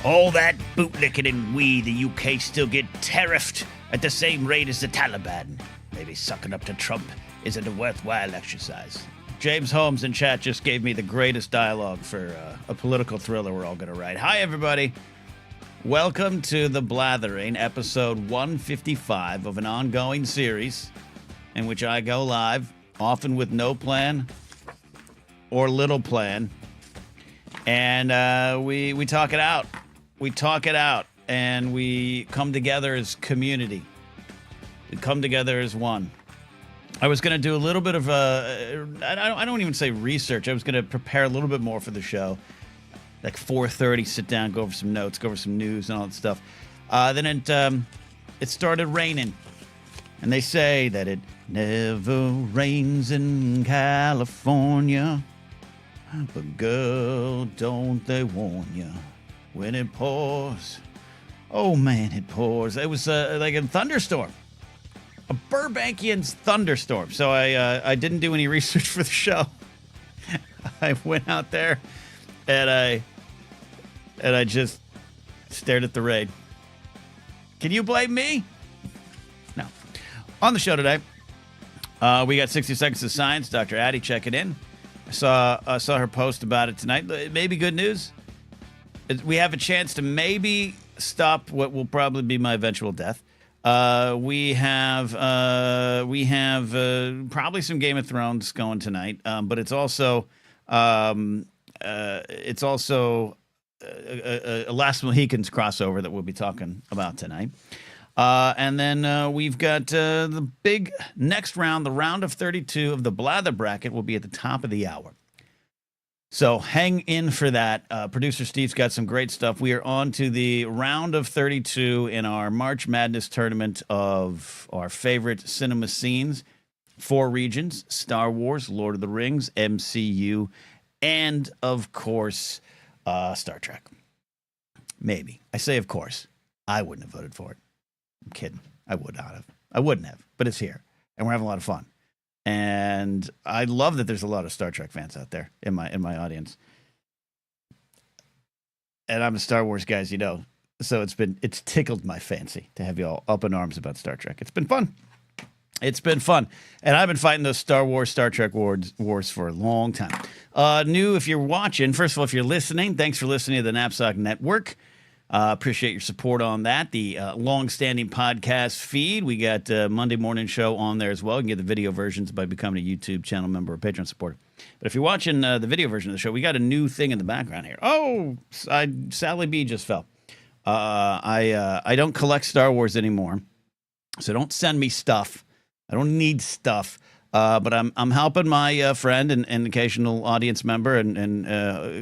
All that bootlicking and we, the UK, still get tariffed at the same rate as the Taliban. Maybe sucking up to Trump isn't a worthwhile exercise. James Holmes in chat just gave me the greatest dialogue for a political thriller we're all going to write. Hi, everybody. Welcome to the Blathering, episode 155 of an ongoing series in which I go live, often with no plan or little plan, and we talk it out. We talk it out, and we come together as community. We come together as one. I was going to do a little bit of I don't even say research. I was going to prepare a little bit more for the show. Like 4:30, sit down, go over some notes, go over some news and all that stuff. Then it started raining. And they say that it never rains in California. But girl, don't they warn you, when it pours. Oh man, it pours. It was like a thunderstorm. A Burbankian thunderstorm. So I didn't do any research for the show. I went out there and I just stared at the rain. Can you blame me? No. On the show today, we got 60 Seconds of Science. Dr. Addie checking in. I saw her post about it tonight. Maybe good news. We have a chance to maybe stop what will probably be my eventual death. We have probably some Game of Thrones going tonight, but it's also a Last Mohicans crossover that we'll be talking about tonight. And then we've got the big next round, the round of 32 of the Blather bracket will be at the top of the hour. So hang in for that. Producer Steve's got some great stuff. We are on to the round of 32 in our March Madness tournament of our favorite cinema scenes. 4 regions: Star Wars, Lord of the Rings, MCU, and, of course, Star Trek. Maybe. I say of course. I wouldn't have voted for it. I'm kidding. I would not have. I wouldn't have. But it's here. And we're having a lot of fun. And I love that there's a lot of Star Trek fans out there in my audience. And I'm a Star Wars guy, as you know. So it's tickled my fancy to have you all up in arms about Star Trek. It's been fun. It's been fun. And I've been fighting those Star Wars, Star Trek wars for a long time. New, if you're watching, first of all, if you're listening, thanks for listening to the Knapsack Network. Appreciate your support on that. The long-standing podcast feed. We got Monday morning show on there as well. You can get the video versions by becoming a YouTube channel member or Patreon supporter. But if you're watching the video version of the show, we got a new thing in the background here. Oh, Sally B just fell. I don't collect Star Wars anymore, so don't send me stuff. I don't need stuff. But I'm helping my friend and occasional audience member and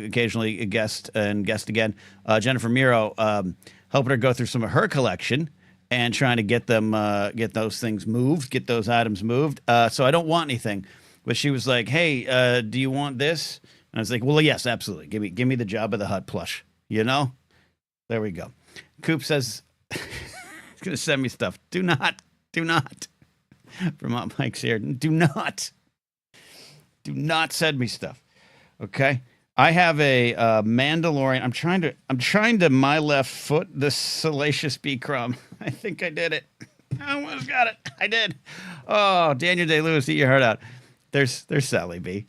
occasionally a guest again, Jennifer Miro, helping her go through some of her collection and trying to get those things moved, get those items moved. So I don't want anything, but she was like, "Hey, do you want this?" And I was like, "Well, yes, absolutely. Give me the Jabba the Hutt plush. You know, there we go." Coop says he's gonna send me stuff. Do not. Vermont Mike's here. Do not send me stuff. Okay. I have a Mandalorian. I'm trying to my left foot the Salacious B. Crumb. I think I did it. I almost got it. I did. Oh, Daniel Day-Lewis, eat your heart out. There's Sally B.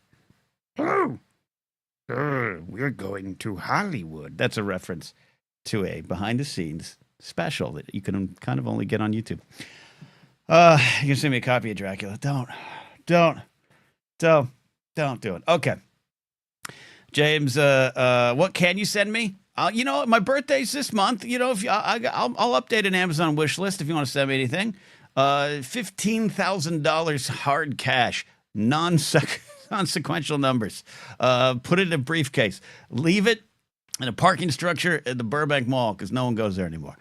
Oh, we're going to Hollywood. That's a reference to a behind-the-scenes special that you can kind of only get on YouTube. You can send me a copy of Dracula. Don't do it. Okay. James, what can you send me? You know, my birthday's this month. You know, if I'll update an Amazon wish list if you want to send me anything. $15,000 hard cash, non-sequential numbers. Put it in a briefcase. Leave it in a parking structure at the Burbank Mall because no one goes there anymore.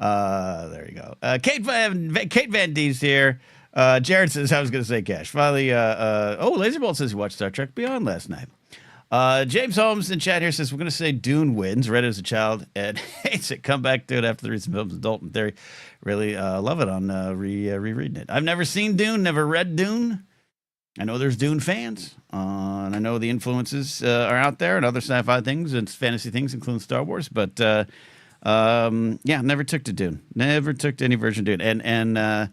There you go. Kate Van D's here. Jared says, I was going to say cash. Finally, Laserbolt says he watched Star Trek Beyond last night. James Holmes in chat here says, we're going to say Dune wins. Read it as a child and hates it. Come back to it after the recent films. Dalton Theory. Really love it on rereading it. I've never seen Dune, never read Dune. I know there's Dune fans, and I know the influences are out there and other sci-fi things and fantasy things, including Star Wars. But yeah, never took to Dune. Never took to any version of Dune. And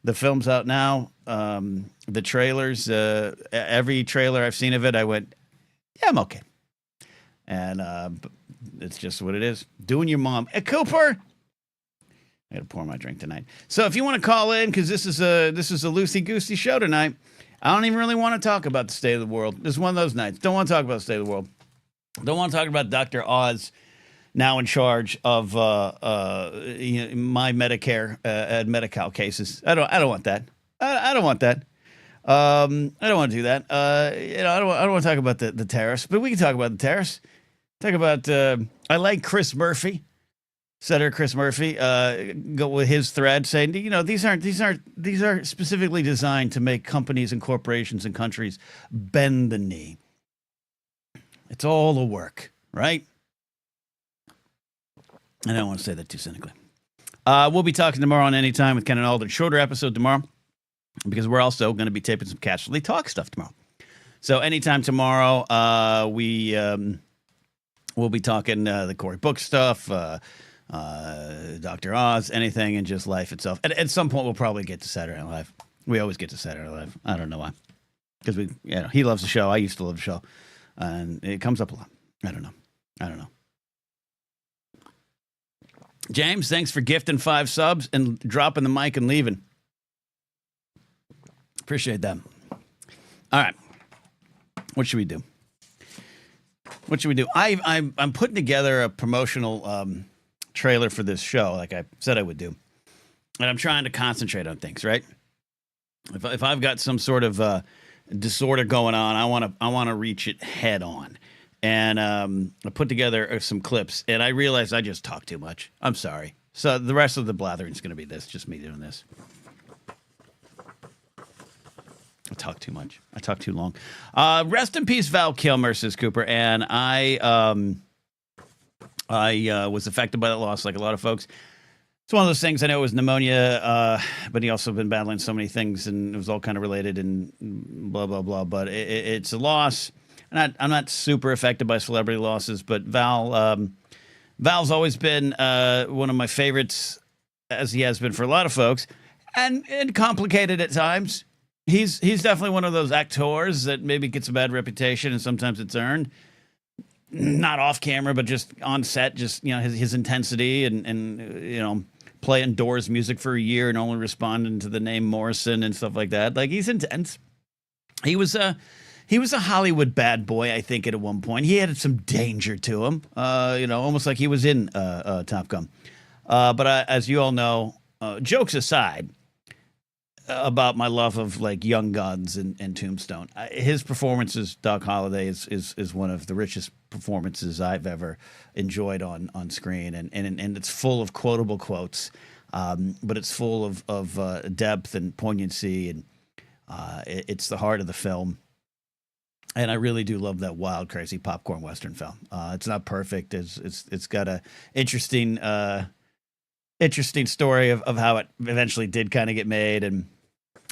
the film's out now. The trailers, every trailer I've seen of it, I went, yeah, I'm okay. And it's just what it is. Doing your mom. Hey, Cooper. I got to pour my drink tonight. So if you want to call in, because this is a loosey-goosey show tonight, I don't even really want to talk about the state of the world. This is one of those nights. Don't want to talk about the state of the world. Don't want to talk about Dr. Oz now in charge of my Medicare and Medi-Cal cases. I don't want that. I don't want that. I don't want to do that. I don't want to talk about the tariffs, but we can talk about the tariffs. Talk about I like Chris Murphy. Senator Chris Murphy go with his thread saying, these are specifically designed to make companies and corporations and countries bend the knee. It's all the work, right? I don't want to say that too cynically. We'll be talking tomorrow on Anytime with Ken and Alden. Shorter episode tomorrow because we're also going to be taping some Casually Talk stuff tomorrow. So Anytime tomorrow, we'll be talking the Cory Book stuff, Dr. Oz, anything, and just life itself. At some point, we'll probably get to Saturday Night Live. We always get to Saturday Night Live. I don't know why. Because he loves the show. I used to love the show. And it comes up a lot. I don't know. James, thanks for gifting 5 subs and dropping the mic and leaving. Appreciate that. All right. What should we do? I'm putting together a promotional trailer for this show, like I said I would do, and I'm trying to concentrate on things. Right? If I've got some sort of disorder going on, I want to reach it head on. And I put together some clips, and I realized I just talk too much. I'm sorry. So the rest of the blathering is going to be this, just me doing this. I talk too much. I talk too long. Rest in peace, Val Kilmer, says Cooper. And I was affected by that loss, like a lot of folks. It's one of those things. I know it was pneumonia, but he also been battling so many things, and it was all kind of related and blah, blah, blah. But it's a loss. And I'm not super affected by celebrity losses, but Val's always been one of my favorites, as he has been for a lot of folks, and complicated at times. He's definitely one of those actors that maybe gets a bad reputation, and sometimes it's earned. Not off camera, but just on set, just his intensity and playing Doors music for a year and only responding to the name Morrison and stuff like that. Like, he's intense. He was a Hollywood bad boy, I think, at one point. He had some danger to him, almost like he was in Top Gun. But as you all know, jokes aside about my love of like Young Guns and Tombstone, his performance as Doc Holliday is one of the richest performances I've ever enjoyed on screen, and it's full of quotable quotes, but it's full of depth and poignancy, and it's the heart of the film. And I really do love that wild, crazy popcorn Western film. It's not perfect. It's got a interesting story of how it eventually did kind of get made. And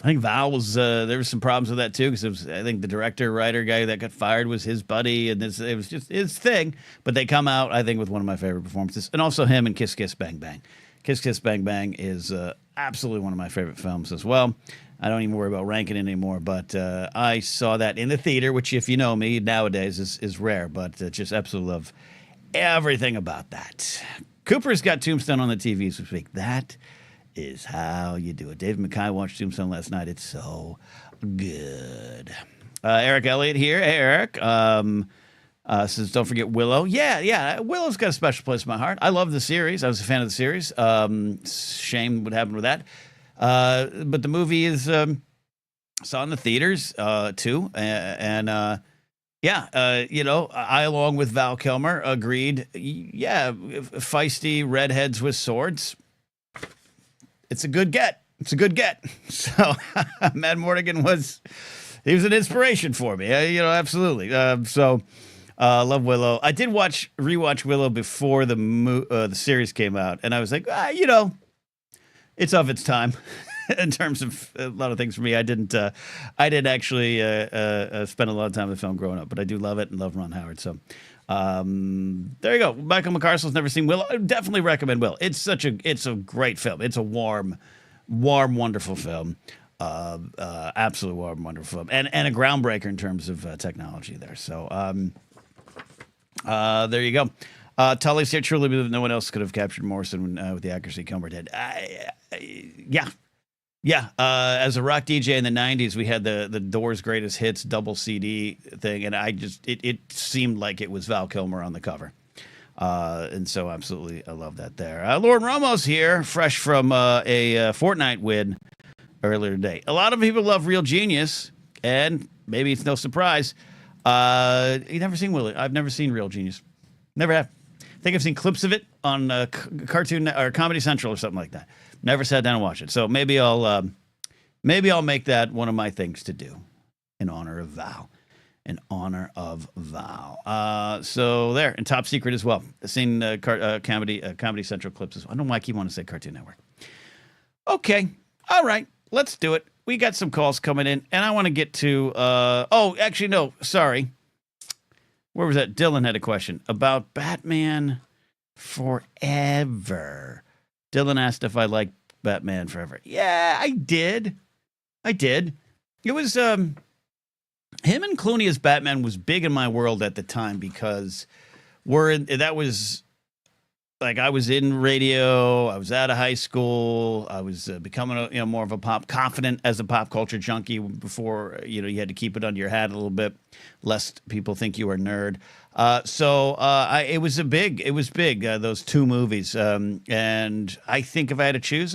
I think Val was there was some problems with that too, because I think the director, writer guy that got fired was his buddy, and it was just his thing. But they come out, I think, with one of my favorite performances, and also him in Kiss Kiss Bang Bang. Kiss Kiss Bang Bang is absolutely one of my favorite films as well. I don't even worry about ranking it anymore, but I saw that in the theater, which, if you know me, nowadays is rare, but just absolutely love everything about that. Cooper's got Tombstone on the TVs this week. That is how you do it. David Mackay watched Tombstone last night. It's so good. Eric Elliott here. Hey, Eric. Says, don't forget Willow. Yeah. Willow's got a special place in my heart. I love the series. I was a fan of the series. Shame what happened with that. But the movie is saw in the theaters too, and I along with Val Kilmer agreed. Yeah, feisty redheads with swords. It's a good get. So Matt Mordigan was an inspiration for me. Absolutely. Love Willow. I did rewatch Willow before the series came out, and I was like, it's of its time. in terms of a lot of things for me. I didn't actually spend a lot of time with the film growing up, but I do love it and love Ron Howard. So there you go. Michael McCarsel's never seen Will. I definitely recommend Will. It's a great film. It's a warm, wonderful film. Absolutely warm, wonderful film, and a groundbreaker in terms of technology there. So there you go. Tully's here. Truly believe no one else could have captured Morrison with the accuracy Kilmer did. Yeah. As a rock DJ in the 90s, we had the Doors Greatest Hits double CD thing, and it seemed like it was Val Kilmer on the cover. And so absolutely, I love that there. Lauren Ramos here, fresh from a Fortnite win earlier today. A lot of people love Real Genius, and maybe it's no surprise. You never seen Willie? I've never seen Real Genius. Never have. I think I've seen clips of it on Cartoon or Comedy Central or something like that. Never sat down and watched it. So maybe I'll make that one of my things to do in honor of Val. In honor of Val. So there, and Top Secret as well. I've seen Comedy Central clips as well. I don't know why I keep wanting to say Cartoon Network. Okay. All right. Let's do it. We got some calls coming in, and I want to get to actually, no, sorry. Where was that? Dylan had a question about Batman Forever. Dylan asked if I liked Batman Forever. Yeah, I did. It was him and Clooney as Batman was big in my world at the time because that was like I was in radio, I was out of high school, I was becoming more of a confident as a pop culture junkie before you had to keep it under your hat a little bit, lest people think you were a nerd. It was big. Those two movies, and I think if I had to choose,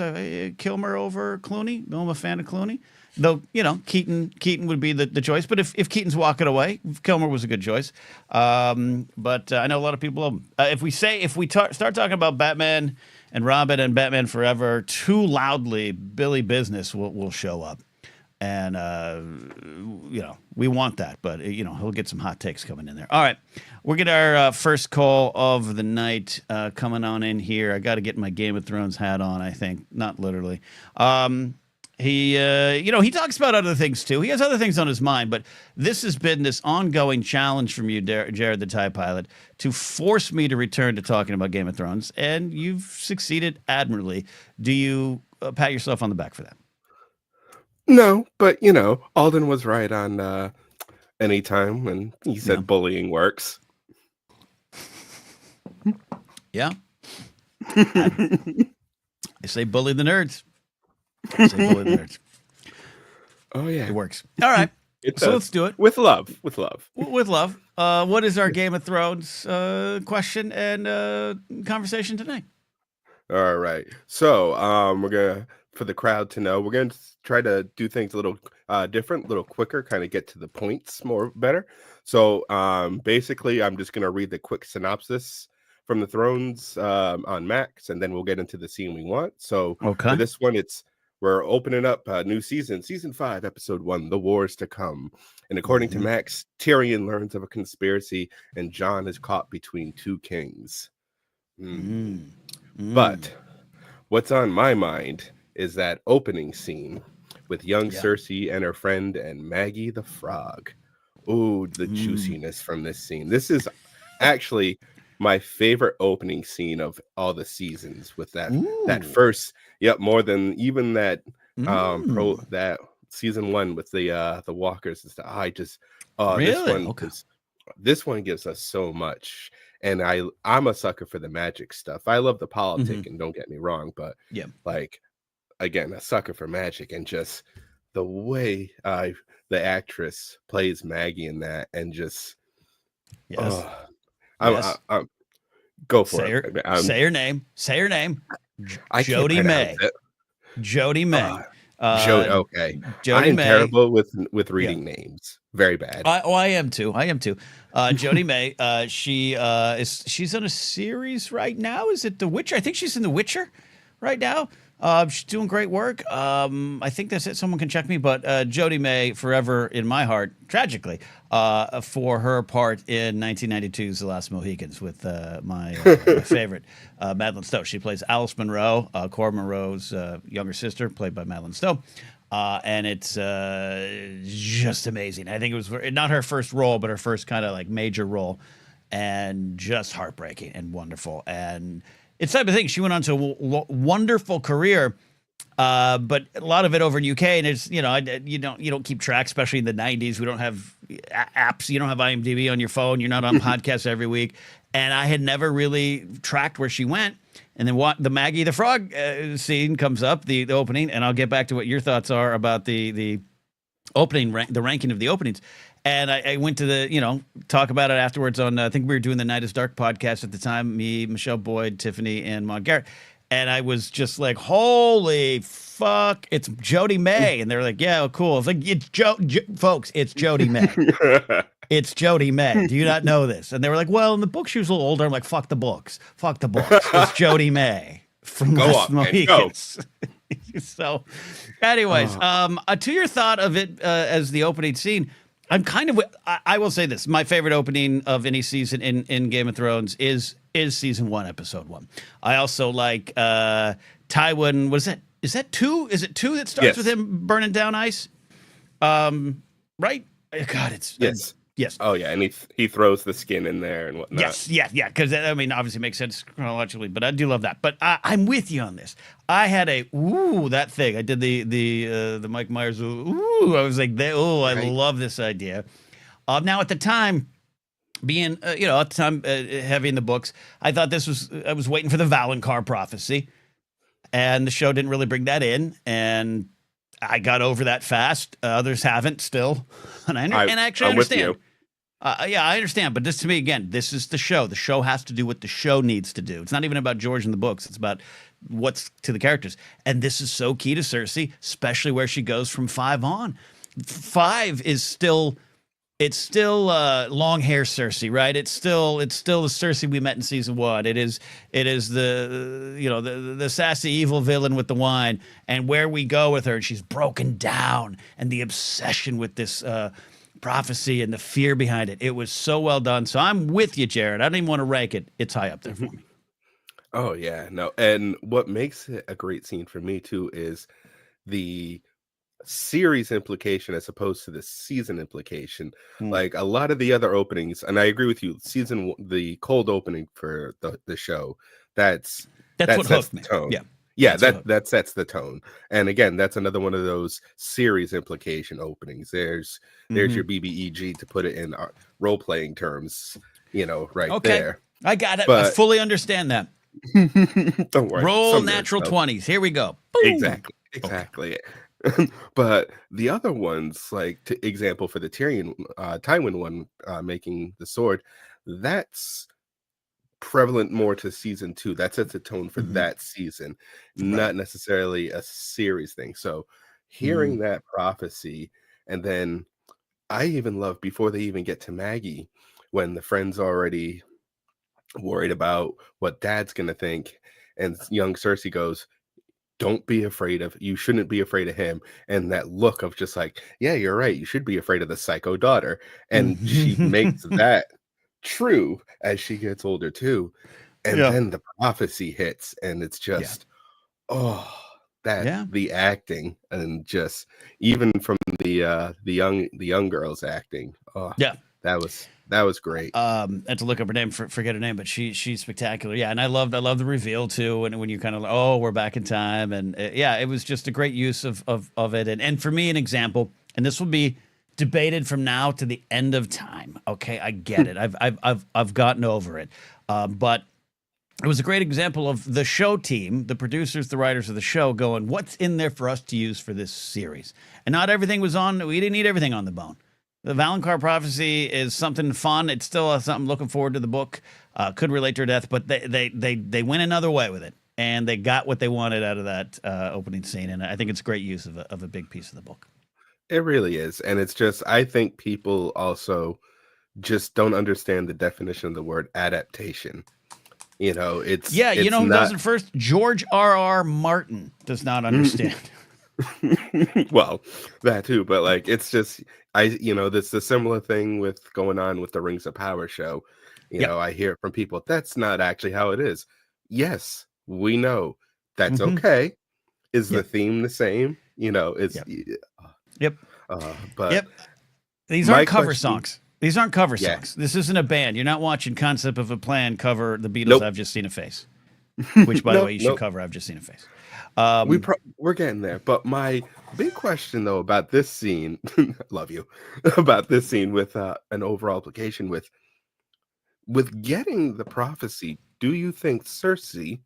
Kilmer over Clooney. I'm a fan of Clooney. Though, Keaton would be the choice. But if Keaton's walking away, Kilmer was a good choice. But I know a lot of people love him. If we start talking about Batman and Robin and Batman Forever too loudly, Billy Business will show up. And, we want that. But, he'll get some hot takes coming in there. All right. We'll get our first call of the night coming on in here. I got to get my Game of Thrones hat on, I think. Not literally. He talks about other things too. He has other things on his mind, but this has been this ongoing challenge from you, Jared the TIE Pilot, to force me to return to talking about Game of Thrones, and you've succeeded admirably. Do you pat yourself on the back for that? No, but Alden was right on any time when he said bullying works. Yeah. I say bully the nerds. Oh yeah, it works. All right, so let's do it with love. What is our Game of Thrones question and conversation tonight? All right, so we're gonna, for the crowd to know, we're gonna try to do things a little different, a little quicker, kind of get to the points better. So basically, I'm just gonna read the quick synopsis from the Thrones on Max, and then we'll get into the scene we want. So for this one, we're opening up a new season 5, episode 1, The Wars to Come. And according to Max, Tyrion learns of a conspiracy and Jon is caught between two kings. But what's on my mind is that opening scene with young Cersei and her friend and Maggie the Frog. Ooh, the juiciness from this scene. This is actually my favorite opening scene of all the seasons, with that first, more than even that that season 1 with the walkers and stuff. I just really? This one gives us so much, and I'm a sucker for the magic stuff. I love the politic, and don't get me wrong, but like, again, a sucker for magic, and just the way the actress plays Maggie in that, and just go for it. Say her name. Jodie May. Jodie May. Okay. Jodie I'm May. Terrible with reading names. Very bad. I am too. Jodie May. She's on a series right now. Is it The Witcher? I think she's in The Witcher right now. She's doing great work. I think that's it. Someone can check me, but Jodie May, forever in my heart, tragically, for her part in 1992's The Last Mohicans with my favorite, Madeline Stowe. She plays Alice Monroe, Cora Monroe's younger sister, played by Madeline Stowe. And it's just amazing. I think it was not her first role, but her first kind of like major role, and just heartbreaking and wonderful. And it's the type of thing. She went on to a wonderful career, but a lot of it over in UK, and it's you don't keep track, especially in the '90s. We don't have apps. You don't have IMDb on your phone. You're not on podcasts every week, and I had never really tracked where she went. And then what the Maggie the Frog scene comes up, the opening, and I'll get back to what your thoughts are about the opening, the ranking of the openings. And I went to talk about it afterwards on, I think we were doing the Night is Dark podcast at the time, me, Michelle Boyd, Tiffany, and Maud Garrett. And I was just like, holy fuck, it's Jodie May. And they're like, yeah, cool. I was like, it's folks, it's Jodie May. It's Jodie May. Do you not know this? And they were like, well, in the book, she was a little older. I'm like, fuck the books. Fuck the books. It's Jodie May from Last Mohicans. So, anyways, to your thought of it as the opening scene, I'm kind of, I will say this, my favorite opening of any season in Game of Thrones is season 1, episode 1. I also like Tywin, is that 2? Is it 2 that starts with him burning down ice? Right? God, it's... Yes. Yes. Oh, yeah, and he throws the skin in there and whatnot. Yes, yeah, because, I mean, obviously makes sense chronologically, but I do love that. But I'm with you on this. I had that thing. I did the Mike Myers, I was like, I love this idea. Now, at the time, being, heavy in the books, I thought I was waiting for the Valonqar prophecy, and the show didn't really bring that in, and I got over that fast. Others haven't still, and I actually understand. Yeah, I understand, but this to me, again, this is the show. The show has to do what the show needs to do. It's not even about George in the books. It's about what's to the characters. And this is so key to Cersei, especially where she goes from 5 on. 5 is still, it's still long hair Cersei, right? It's still the Cersei we met in season 1. It is the sassy evil villain with the wine, and where we go with her, and she's broken down, and the obsession with this prophecy and the fear behind it. It was so well done. So I'm with you, Jared. I don't even want to rank it. It's high up there for me. Oh yeah, no. And what makes it a great scene for me too is the series implication as opposed to the season implication. Like a lot of the other openings, and I agree with you, the cold opening for the show, that what sets hooked me. the tone. Yeah, that sets the tone. And again, that's another one of those series implication openings. There's your BBEG, to put it in role playing terms, right there. I got it. But I fully understand that. Don't worry. Roll natural 20s. Here we go. Boom. Exactly. Okay. But the other ones, like example for the Tywin one, making the sword, that's prevalent more to season 2. That sets a tone for that season, not necessarily a series thing. So hearing that prophecy, and then I even love before they even get to Maggie, when the friend's already worried about what dad's gonna think, and young Cersei goes, you shouldn't be afraid of him. And that look of just like, yeah, you're right, you should be afraid of the psycho daughter. And she makes that true as she gets older too. And then the prophecy hits, and it's just the acting, and just even from the young girls acting, that was great. I had to look up her name, forget her name, but she's spectacular. Yeah, and I love the reveal too, and when you kind of we're back in time, and it was just a great use of it. And for me, an example, and this will be debated from now to the end of time. Okay, I get it. I've gotten over it, but it was a great example of the show team, the producers, the writers of the show, going, what's in there for us to use for this series? And not everything was on. We didn't need everything on the bone. The Valonqar prophecy is something fun. It's still something looking forward to the book. Could relate to her death, but they went another way with it, and they got what they wanted out of that opening scene. And I think it's a great use of a big piece of the book. It really is. And it's just, I think people also just don't understand the definition of the word adaptation. It's Yeah, you it's know who does not. it first? George R. Martin does not understand. Well, that too, but like it's just this the similar thing with going on with the Rings of Power show. Yep. I hear it from people that's not actually how it is. Yes, we know that's Mm-hmm. okay. Is the Yep. theme the same? It's Yep. Yep. but Yep. These my aren't cover question, songs. These aren't cover yeah, songs. This isn't a band. You're not watching Concept of a Plan cover the Beatles' nope, I've Just Seen a Face, which, by the way, nope, you should nope. cover I've Just Seen a Face. We're getting there. But my big question though about this scene, love you, about this scene with an overall application with getting the prophecy. Do you think Cersei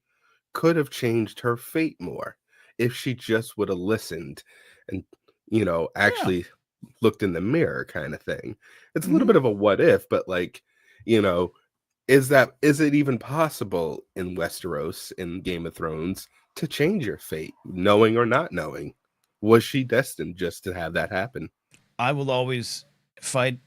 could have changed her fate more if she just would have listened and Yeah. actually looked in the mirror kind of thing? It's a little Mm-hmm. bit of a what if, but like, you know, is it even possible in Westeros in Game of Thrones to change your fate, knowing or not knowing? Was she destined just to have that happen? I will always fight,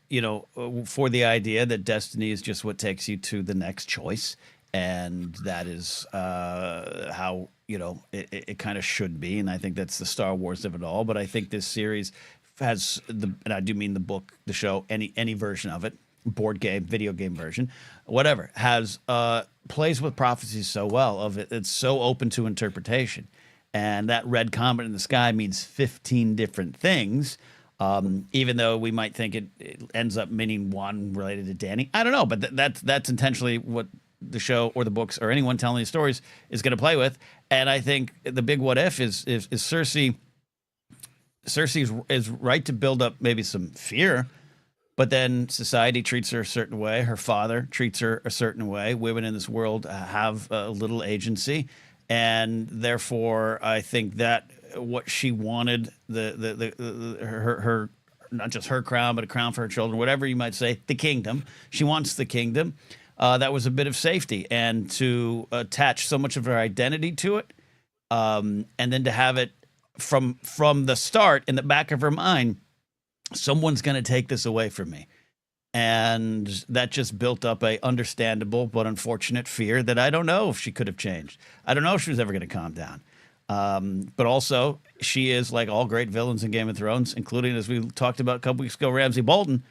for the idea that destiny is just what takes you to the next choice. And that is how, it kind of should be. And I think that's the Star Wars of it all. But I think this series has and I do mean the book, the show, any version of it, board game, video game version, whatever, has plays with prophecies so well of it. It's so open to interpretation. And that red comet in the sky means 15 different things. Even though we might think it ends up meaning one related to Danny, I don't know, but that's intentionally what the show or the books or anyone telling these stories is going to play with. And I think the big what if is Cersei. Cersei is right to build up maybe some fear, but then society treats her a certain way. Her father treats her a certain way. Women in this world have a little agency, and therefore, I think that what she wanted, her not just her crown, but a crown for her children, whatever you might say, the kingdom. She wants the kingdom. That was a bit of safety, and to attach so much of her identity to it, and then to have it from the start in the back of her mind, someone's going to take this away from me. And that just built up a understandable but unfortunate fear that I don't know if she could have changed. I don't know if she was ever going to calm down. But also, she is like all great villains in Game of Thrones, including, as we talked about a couple weeks ago, Ramsay Bolton.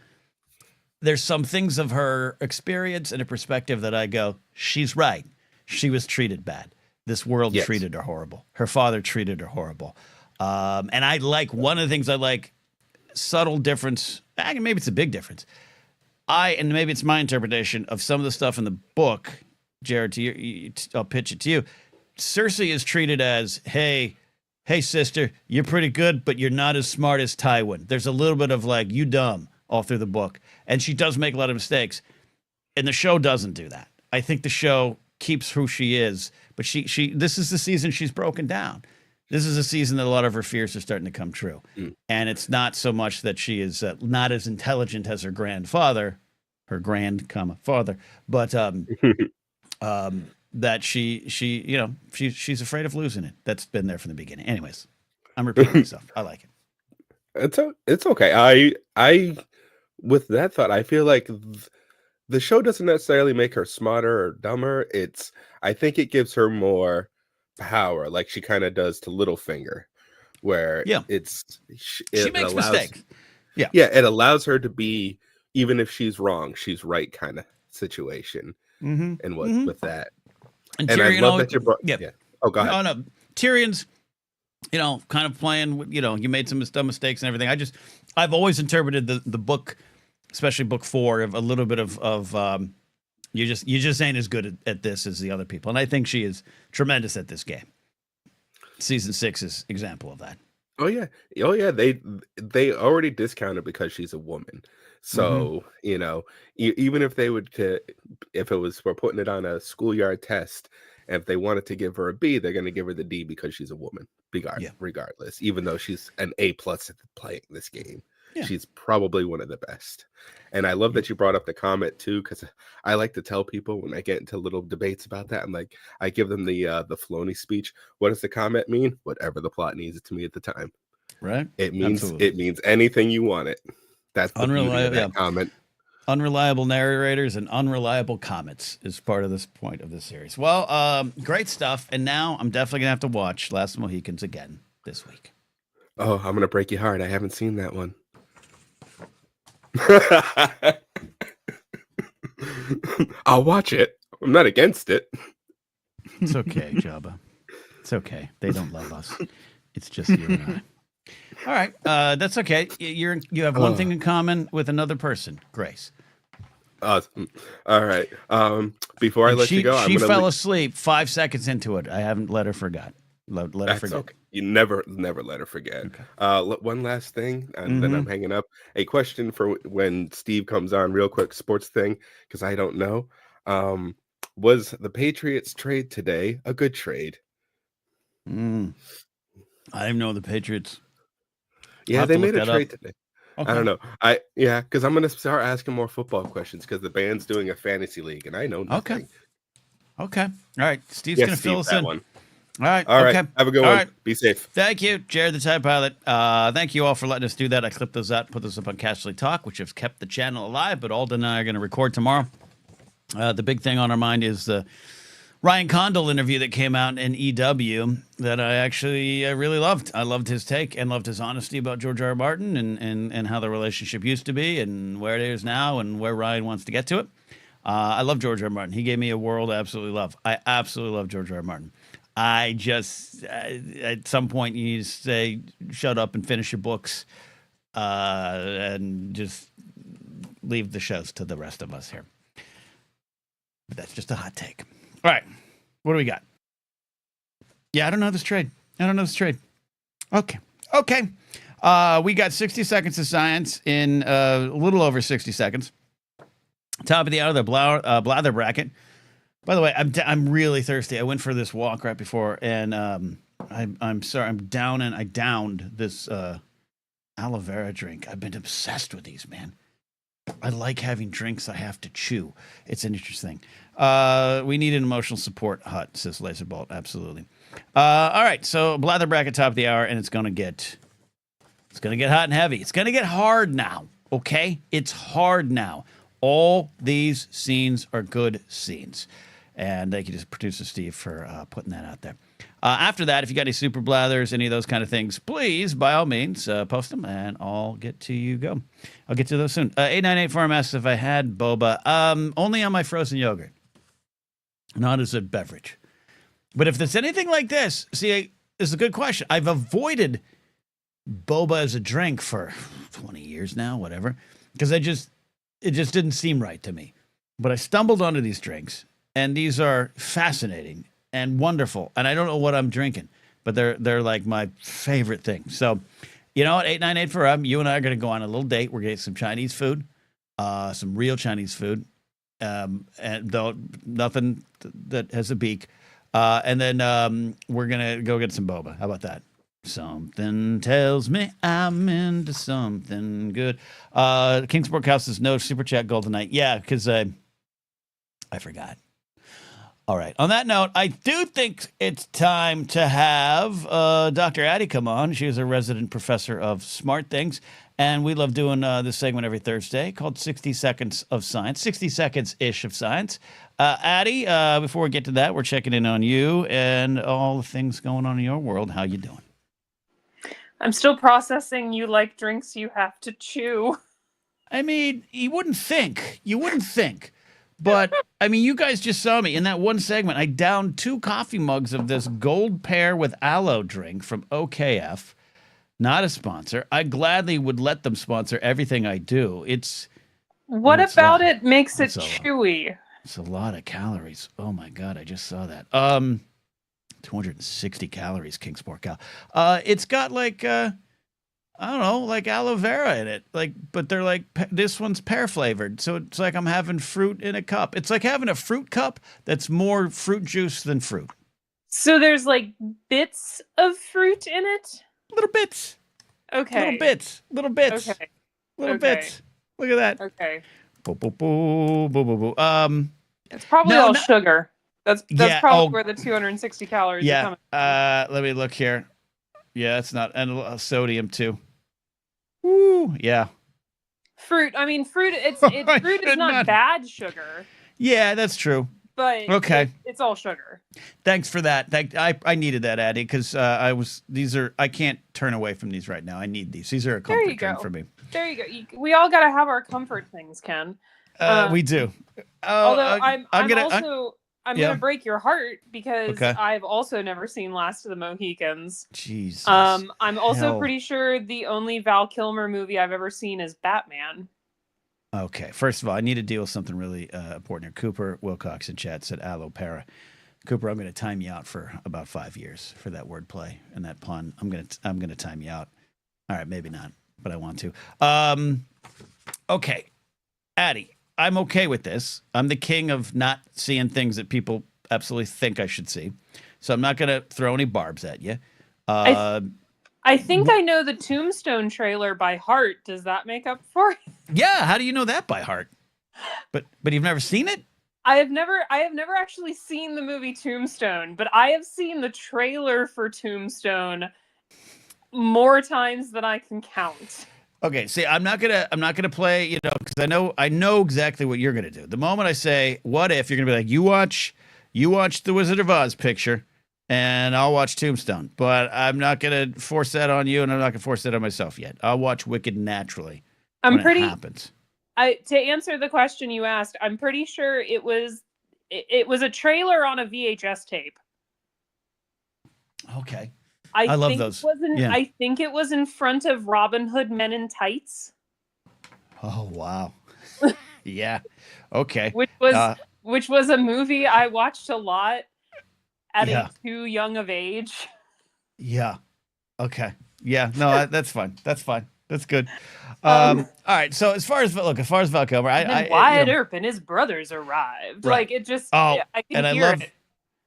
There's some things of her experience and a perspective that I go, she's right. She was treated bad. This world Yes. treated her horrible. Her father treated her horrible. And I like, one of the things I like, subtle difference, maybe it's a big difference. And maybe it's my interpretation of some of the stuff in the book, Jared, I'll pitch it to you. Cersei is treated as, hey, sister, you're pretty good, but you're not as smart as Tywin. There's a little bit of like, you dumb all through the book. And she does make a lot of mistakes. And the show doesn't do that. I think the show keeps who she is, but this is the season she's broken down. This is a season that a lot of her fears are starting to come true. Mm. And it's not so much that she is not as intelligent as her grandfather, father, but that she's afraid of losing it. That's been there from the beginning. Anyways, I'm repeating myself. I like it. It's okay. I with that thought, I feel like the show doesn't necessarily make her smarter or dumber. I think it gives her more power, like she kind of does to Littlefinger, where Yeah. it She makes allows, mistakes. Yeah. it allows her to be, even if she's wrong, she's right kind of situation. Mm-hmm. And Mm-hmm. with that, And and I Tyrion, love that you brought, yeah. yeah. Oh, go ahead. No, Tyrion's, kind of playing, you made some dumb mistakes and everything. I've always interpreted the book, especially book 4, of a little bit of you just ain't as good at this as the other people. And I think she is tremendous at this game. Season 6 is example of that. Oh yeah. They already discounted because she's a woman. So even if they would, if it was for putting it on a schoolyard test, and if they wanted to give her a B, they're going to give her the D because she's a woman. Regardless, even though she's an A+ at playing this game, she's probably one of the best. And I love that you brought up the comment too, because I like to tell people when I get into little debates about that, I'm like, I give them the Filoni speech. What does the comment mean? Whatever the plot needs it to me at the time. Right? It means Absolutely. it means anything you want it. That's the beauty of that comment. Unreliable narrators and unreliable comments is part of this point of this series. Well, great stuff. And now I'm definitely going to have to watch Last Mohicans again this week. Oh, I'm going to break you hard. I haven't seen that one. I'll watch it. I'm not against it. It's okay, Jabba. It's okay. They don't love us. It's just you and I. All right, that's okay. You have one thing in common with another person, Grace. Awesome. All right. Before I let you go, she fell asleep 5 seconds into it. I haven't let her forget. Let her forget. Okay. You never let her forget. Okay. One last thing, and then I'm hanging up. A question for when Steve comes on, real quick, sports thing, because I don't know. Was the Patriots trade today a good trade? I didn't know the Patriots. Yeah, they made a trade today. Okay. I don't know. Because I'm gonna start asking more football questions because the band's doing a fantasy league, and I know nothing. Okay. All right. Steve's gonna fill us in. One. All right. All okay. Right. Have a good one. Right. Be safe. Thank you, Jared the Tide Pilot. Thank you all for letting us do that. I clipped those out, put those up on Casually Talk, which has kept the channel alive. But Alden and I are going to record tomorrow. The big thing on our mind is the Ryan Condal interview that came out in EW that I really loved. I loved his take and loved his honesty about George R. R. Martin and how the relationship used to be and where it is now and where Ryan wants to get to it. I love George R. R. Martin. He gave me a world I absolutely love. I absolutely love George R. R. Martin. I just, at some point, you need to say, shut up and finish your books and just leave the shows to the rest of us here. But that's just a hot take. All right. What do we got? Yeah, I don't know this trade. Okay. We got 60 seconds of science in a little over 60 seconds. Top of the hour, the Blather bracket. By the way, I'm really thirsty. I went for this walk right before, and I'm sorry, I downed this aloe vera drink. I've been obsessed with these, man. I like having drinks I have to chew. It's an interesting thing. We need an emotional support hut, says Laserbolt. Absolutely. All right, so Blather bracket top of the hour, and it's gonna get hot and heavy. It's gonna get hard now. Okay, it's hard now. All these scenes are good scenes. And thank you to producer Steve for putting that out there. After that, if you got any super blathers, any of those kind of things, please, by all means, post them, and I'll get to those soon. 8984 asks if I had boba. Only on my frozen yogurt. Not as a beverage. But if there's anything like this, see, it's a good question. I've avoided boba as a drink for 20 years now, whatever, because it just didn't seem right to me. But I stumbled onto these drinks. And these are fascinating and wonderful. And I don't know what I'm drinking, but they're like my favorite thing. So, you know what? 898 for you and I are going to go on a little date. We're getting some Chinese food, some real Chinese food, and though nothing that has a beak. And then we're going to go get some boba. How about that? Something tells me I'm into something good. Kingsport House says no super chat golden night. Yeah, because I forgot. All right. On that note, I do think it's time to have Dr. Addie come on. She is a resident professor of smart things, and we love doing this segment every Thursday called 60 Seconds of Science, 60 seconds-ish of science. Addie, before we get to that, we're checking in on you and all the things going on in your world. How you doing? I'm still processing you like drinks you have to chew. I mean, you wouldn't think. But, I mean, you guys just saw me. In that one segment, I downed 2 coffee mugs of this gold pear with aloe drink from OKF. Not a sponsor. I gladly would let them sponsor everything I do. What about it makes it chewy? It's a lot of calories. Oh, my God. I just saw that. 260 calories, Kingsport Cow. It's got like... I don't know, like aloe vera in it. But they're like, this one's pear flavored. So it's like I'm having fruit in a cup. It's like having a fruit cup that's more fruit juice than fruit. So there's like bits of fruit in it? Little bits. Okay. Little bits. Okay. Little bits. Look at that. Okay. Boo, boo, boo, boo, boo, boo. It's probably all sugar. That's probably where the 260 calories are coming from. Let me look here. Yeah, it's not. And sodium too. Woo, yeah. Fruit. I mean, fruit. Fruit is not bad sugar. Yeah, that's true. But okay, it's all sugar. Thanks for that. I needed that, Addie, because I can't turn away from these right now. I need these. These are a comfort drink for me. There you go. We all got to have our comfort things, Ken. We do. Although I'm gonna break your heart because I've also never seen Last of the Mohicans. Jesus. I'm also pretty sure the only Val Kilmer movie I've ever seen is Batman. Okay, first of all, I need to deal with something really important here. Cooper Wilcox in chat said LOTR. Cooper, I'm going to time you out for about 5 years for that wordplay and that pun. I'm going to time you out. All right, maybe not, but I want to. Okay, Addie, I'm okay with this. I'm the king of not seeing things that people absolutely think I should see, so I'm not going to throw any barbs at you. I think I know the Tombstone trailer by heart. Does that make up for it? Yeah, how do you know that by heart? But you've never seen it? I have never actually seen the movie Tombstone, but I have seen the trailer for Tombstone more times than I can count. Okay, see, I'm not gonna play, because I know exactly what you're gonna do. The moment I say, "What if?" you're gonna be like, "You watch the Wizard of Oz picture, and I'll watch Tombstone." But I'm not gonna force that on you, and I'm not gonna force that on myself yet. I'll watch Wicked naturally. It happens. To answer the question you asked, I'm pretty sure it was a trailer on a VHS tape. Okay. I love those. I think it was in front of Robin Hood Men in Tights. Oh wow. Yeah. Okay. Which was a movie I watched a lot at a too young of age. Yeah. Okay. Yeah. No, that's fine. That's fine. That's good. All right. So as far as Val Kilmer, Wyatt Earp and his brothers arrived. Right. Like it just. Oh, I can hear it.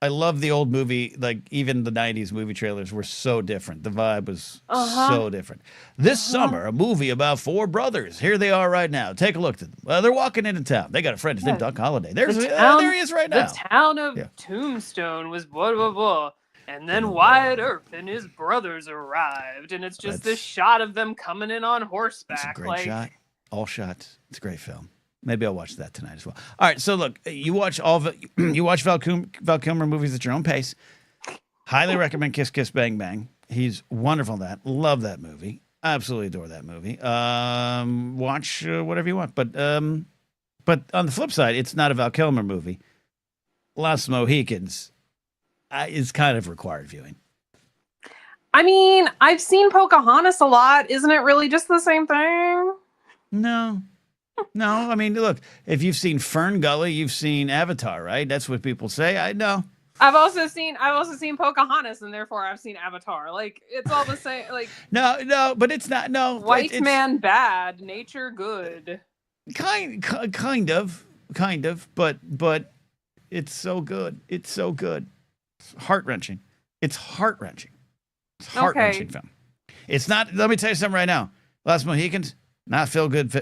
I love the old movie. Like even the '90s movie trailers were so different. The vibe was so different. This summer, a movie about 4 brothers. Here they are right now. Take a look at them. They're walking into town. They got a friend. His name's Duck Holiday. There he is right now. The town of Tombstone was blah blah blah. And then Wyatt Earp and his brothers arrived, and it's just this shot of them coming in on horseback. It's a great shot. All shots. It's a great film. Maybe I'll watch that tonight as well. All right, so look, you watch Val Kilmer movies at your own pace. Highly recommend Kiss Kiss Bang Bang. He's wonderful in that. Love that movie. Absolutely adore that movie. Watch whatever you want, but on the flip side, it's not a Val Kilmer movie. Last Mohicans is kind of required viewing. I mean, I've seen Pocahontas a lot. Isn't it really just the same thing? No. I mean, look, if you've seen Fern Gully, you've seen Avatar, right? That's what people say. I know. I've also seen Pocahontas, and therefore I've seen Avatar. Like it's all the same. Like no, but it's not. No, white man bad, nature good. Kind of, but it's so good. It's so good. Heart-wrenching. It's heart-wrenching. It's a heart-wrenching film. It's not. Let me tell you something right now. Last Mohicans, not a feel-good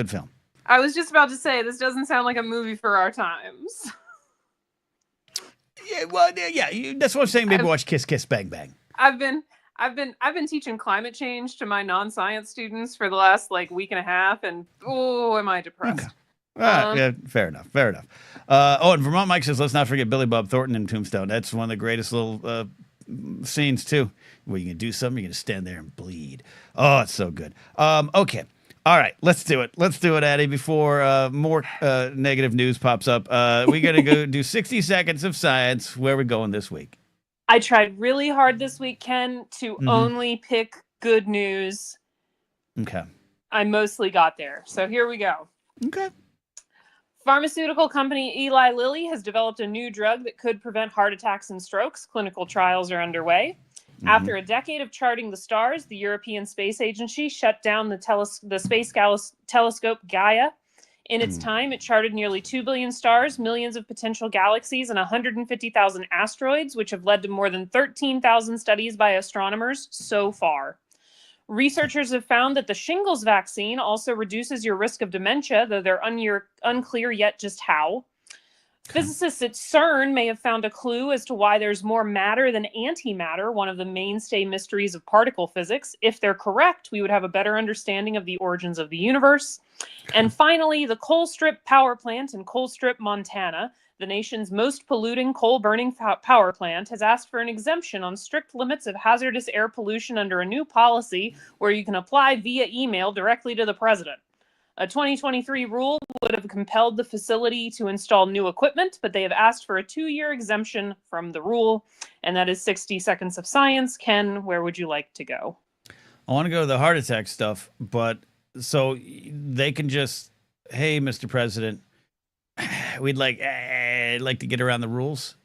film. I was just about to say this doesn't sound like a movie for our times. Yeah, well, yeah. That's what I'm saying. Maybe watch Kiss Kiss Bang Bang. I've been teaching climate change to my non-science students for the last week and a half, and am I depressed? Okay. Yeah, fair enough. And Vermont Mike says, let's not forget Billy Bob Thornton in Tombstone. That's one of the greatest little scenes, too, where you can do something, you're going to stand there and bleed. Oh, it's so good. Okay. All right, let's do it. Addie, before more negative news pops up. We're going to go do 60 seconds of science. Where are we going this week? I tried really hard this week, Ken, to only pick good news. Okay. I mostly got there. So here we go. Okay. Pharmaceutical company Eli Lilly has developed a new drug that could prevent heart attacks and strokes. Clinical trials are underway. After a decade of charting the stars, the European Space Agency shut down the space telescope Gaia. In its time, it charted nearly 2 billion stars, millions of potential galaxies, and 150,000 asteroids, which have led to more than 13,000 studies by astronomers so far. Researchers have found that the shingles vaccine also reduces your risk of dementia, though they're unclear yet just how. Physicists at CERN may have found a clue as to why there's more matter than antimatter, one of the mainstay mysteries of particle physics. If they're correct, we would have a better understanding of the origins of the universe. And finally, the coal strip power plant in Coal Strip, Montana, the nation's most polluting coal-burning power plant, has asked for an exemption on strict limits of hazardous air pollution under a new policy where you can apply via email directly to the president. A 2023 rule would have compelled the facility to install new equipment, but they have asked for a 2-year exemption from the rule. And that is 60 Seconds of Science. Ken, where would you like to go? I want to go to the heart attack stuff, but so they can just, hey, Mr. President, we'd like to get around the rules.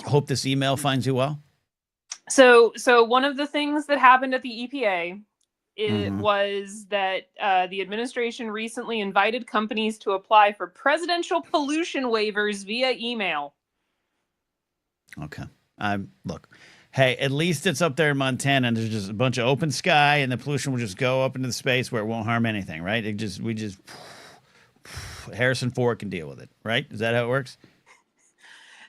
Hope this email finds you well. So one of the things that happened at the EPA was that the administration recently invited companies to apply for presidential pollution waivers via email. Okay. Look, hey, at least it's up there in Montana and there's just a bunch of open sky and the pollution will just go up into the space where it won't harm anything, right? Harrison Ford can deal with it, right? Is that how it works?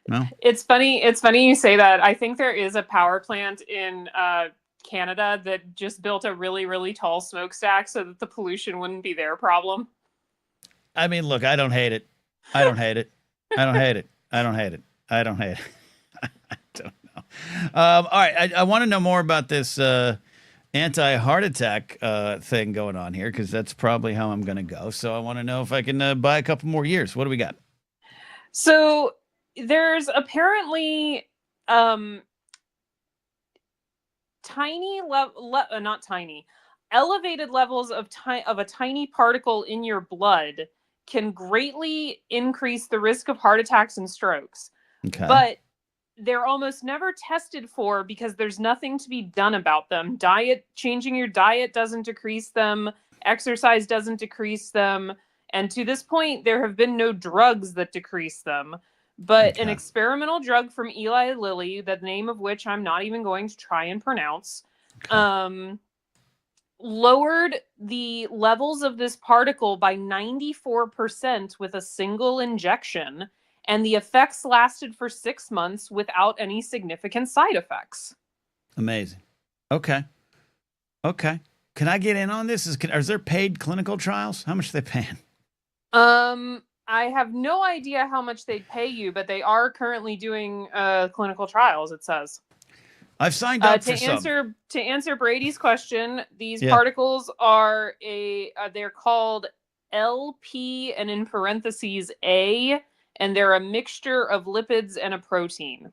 No? It's funny you say that. I think there is a power plant in Canada that just built a really, really tall smokestack so that the pollution wouldn't be their problem. I mean, look, I don't hate it. I don't hate it. I don't hate it. I don't hate it. I don't hate it. I don't know. All right. I want to know more about this anti-heart attack thing going on here, because that's probably how I'm going to go. So I want to know if I can buy a couple more years. What do we got? So there's apparently elevated levels of a tiny particle in your blood can greatly increase the risk of heart attacks and strokes. Okay. But they're almost never tested for because there's nothing to be done about them. Changing your diet doesn't decrease them. Exercise doesn't decrease them. And to this point, there have been no drugs that decrease them. But an experimental drug from Eli Lilly, the name of which I'm not even going to try and pronounce, lowered the levels of this particle by 94% with a single injection, and the effects lasted for 6 months without any significant side effects. Amazing. Okay. Can I get in on this? Is there paid clinical trials? How much are they paying? I have no idea how much they'd pay you, but they are currently doing clinical trials, it says. I've signed up for some. To answer Brady's question, these particles are they're called LP and in parentheses A, and they're a mixture of lipids and a protein.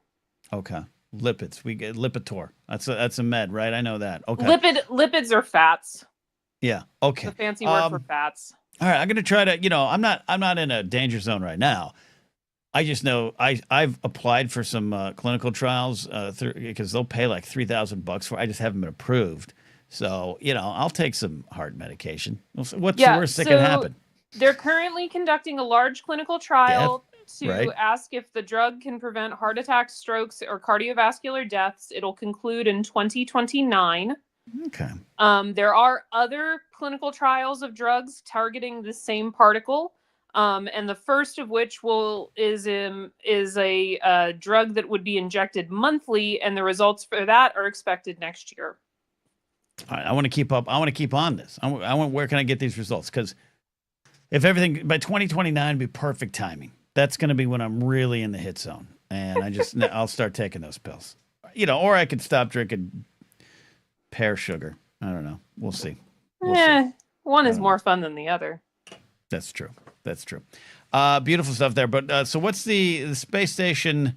Okay. Lipids. We get Lipitor. That's a med, right? I know that. Okay. Lipids are fats. Yeah. Okay. The fancy word for fats. All right, I'm going to try to, I'm not in a danger zone right now. I just know I've applied for some clinical trials because they'll pay like $3,000 for. I just haven't been approved. So, I'll take some heart medication. What's the worst that can happen? They're currently conducting a large clinical trial to ask if the drug can prevent heart attacks, strokes, or cardiovascular deaths. It'll conclude in 2029. Okay. There are other clinical trials of drugs targeting the same particle, and the first of which is a drug that would be injected monthly, and the results for that are expected next year. All right, I want to keep up. I want to keep on this. Where can I get these results? Because if everything by 2029 would be perfect timing. That's going to be when I'm really in the hit zone, and I'll start taking those pills. Or I could stop drinking pear sugar. I don't know. We'll see. One is more fun than the other. That's true. Beautiful stuff there. But so what's the space station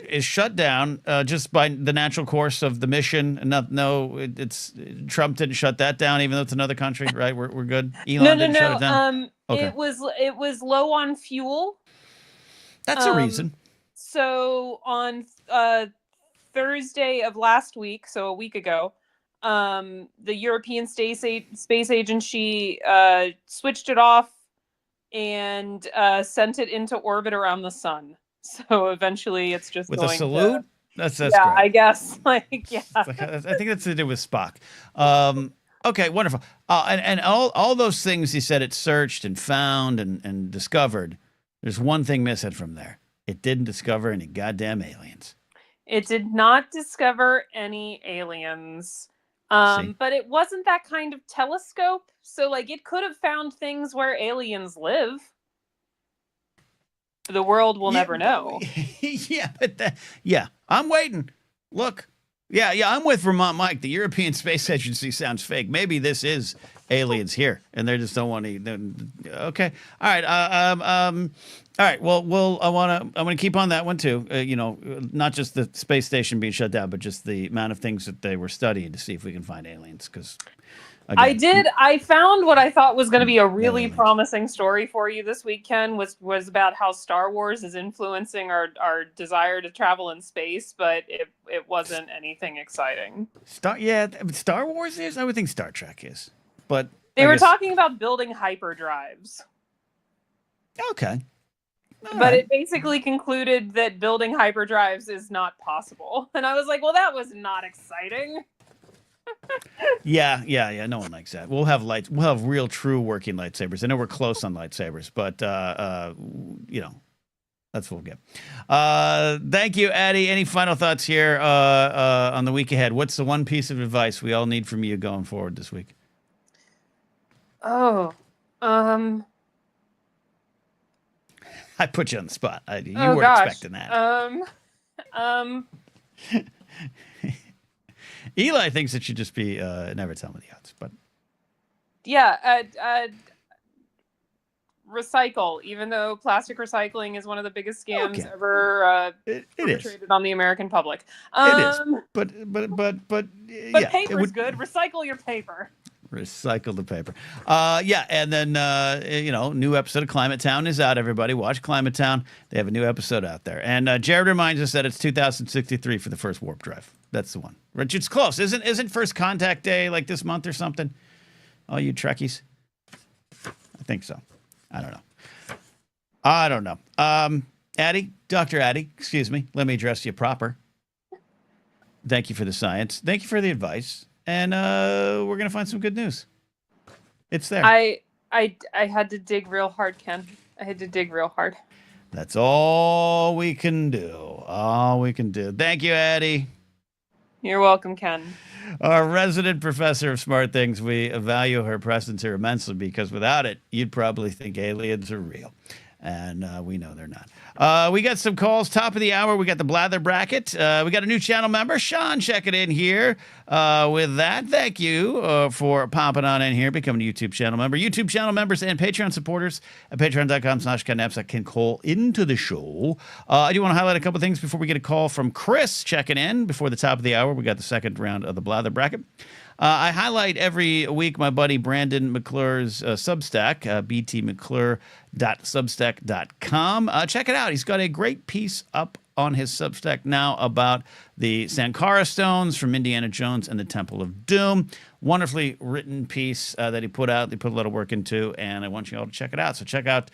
is shut down just by the natural course of the mission? It's Trump didn't shut that down, even though it's another country, right? We're good. Elon didn't shut it down. Okay. It was low on fuel. That's a reason. So on Thursday of last week, so a week ago, the European Space Agency switched it off and sent it into orbit around the sun. So eventually it's just with going a salute. That's great. I guess. I think that's to do with Spock. Okay, wonderful. And all those things he said it searched and found and discovered. There's one thing missing from there. It didn't discover any goddamn aliens. It did not discover any aliens. See? But it wasn't that kind of telescope. So, like, it could have found things where aliens live. The world will never know. Yeah, I'm waiting. Look. Yeah, I'm with Vermont Mike. The European Space Agency sounds fake. Maybe this is aliens here, and they just don't want to. Okay, all right. All right. Well, I want to keep on that one too. Not just the space station being shut down, but just the amount of things that they were studying to see if we can find aliens. Because I found what I thought was going to be a really promising story for you this week, Ken, was about how Star Wars is influencing our desire to travel in space, but it wasn't anything exciting. Star Wars is. I would think Star Trek is, but they were talking about building hyperdrives. Okay. But it basically concluded that building hyperdrives is not possible, and I was like, well, that was not exciting. Yeah. No one likes that. We'll have real, true working lightsabers. I know we're close on lightsabers, but that's what we'll get. Thank you, Addie. Any final thoughts here on the week ahead? What's the one piece of advice we all need from you going forward this week? I put you on the spot. You weren't expecting that. Eli thinks it should just be never tell me the odds, but recycle. Even though plastic recycling is one of the biggest scams ever perpetrated on the American public. It is, but paper's good. Recycle your paper. Recycle the paper. And then new episode of Climate Town is out. Everybody watch Climate Town. They have a new episode out there, and Jared reminds us that it's 2063 for the first warp drive. That's the one. Rich, it's close. Isn't First Contact Day like this month or something? All you Trekkies? I think so. I don't know. Addie, Dr. Addie, excuse me. Let me address you proper. Thank you for the science. Thank you for the advice. And we're going to find some good news. It's there. I had to dig real hard, Ken. I had to dig real hard. That's all we can do. Thank you, Addie. You're welcome, Ken. Our resident professor of smart things, we value her presence here immensely because without it, you'd probably think aliens are real. And we know they're not. We got some calls. Top of the hour, we got the Blather bracket. We got a new channel member, Sean, checking in here with that. Thank you for popping on in here, becoming a YouTube channel member. YouTube channel members and Patreon supporters at patreon.com/KenNapzok can call into the show. I do want to highlight a couple things before we get a call from Chris checking in before the top of the hour. We got the second round of the Blather bracket. I highlight every week my buddy Brandon McClure's Substack, btmcclure.substack.com. Check it out. He's got a great piece up on his Substack now about the Sankara stones from Indiana Jones and the Temple of Doom. Wonderfully written piece that he put out. They put a lot of work into, and I want you all to check it out. So check out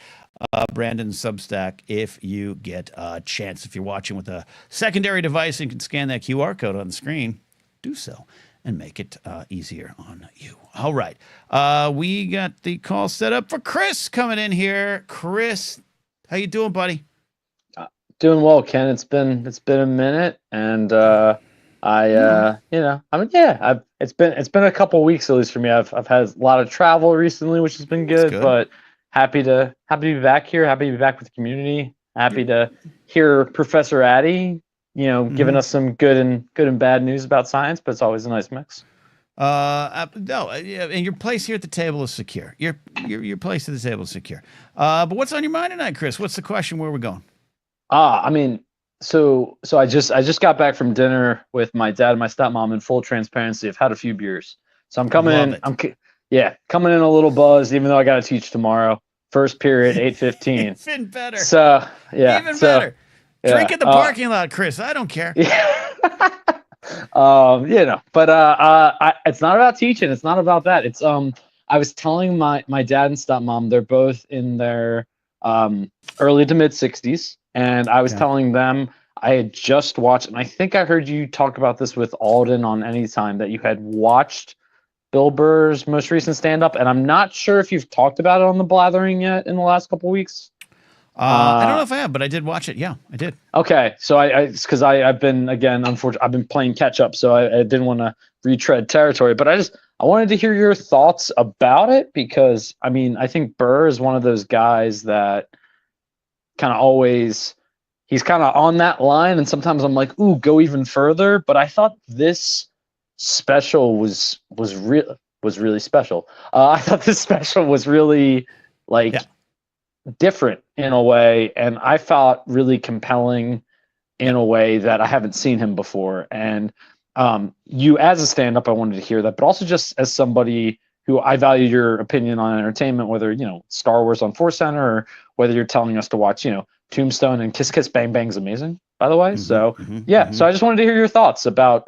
Brandon's Substack if you get a chance. If you're watching with a secondary device and can scan that QR code on the screen, do so and make it easier on you. All right. We got the call set up for Chris coming in here. Chris, how you doing, buddy? Doing well, Ken. It's been a minute, and it's been a couple of weeks at least for me. I've had a lot of travel recently, which has been good. But happy to be back here. Happy to be back with the community. Happy to hear Professor Addy, giving us some good and bad news about science, but it's always a nice mix. And your place here at the table is secure. Your place at the table is secure. But what's on your mind tonight, Chris? What's the question? Where are we going? So I just got back from dinner with my dad and my stepmom. In full transparency, I've had a few beers, so I'm coming in. Coming in a little buzzed, even though I got to teach tomorrow. First period, 8:15. Even better. So yeah, even better. Drink in the parking lot, Chris. I don't care. Yeah. It's not about teaching. It's not about that. It's I was telling my dad and stepmom, they're both in their early to mid 60s, and I was telling them I had just watched, and I think I heard you talk about this with Alden on Anytime, that you had watched Bill Burr's most recent stand-up, and I'm not sure if you've talked about it on the Blathering yet in the last couple of weeks. I don't know if I have, but I did watch it. Yeah, I did. Okay, so because I've been, again, unfortunately, I've been playing catch up, so I didn't want to retread territory, but I wanted to hear your thoughts about it, because I mean, I think Burr is one of those guys that kind of always, he's kind of on that line, and sometimes I'm like, ooh, go even further. But I thought this special was really special. I thought this special was really like different in a way, and I felt really compelling in a way that I haven't seen him before. And you, as a stand-up, I wanted to hear that, but also just as somebody who, I value your opinion on entertainment, whether, you know, Star Wars on Force Center, or whether you're telling us to watch, you know, Tombstone, and Kiss Kiss Bang Bang's amazing, by the way. So so I just wanted to hear your thoughts about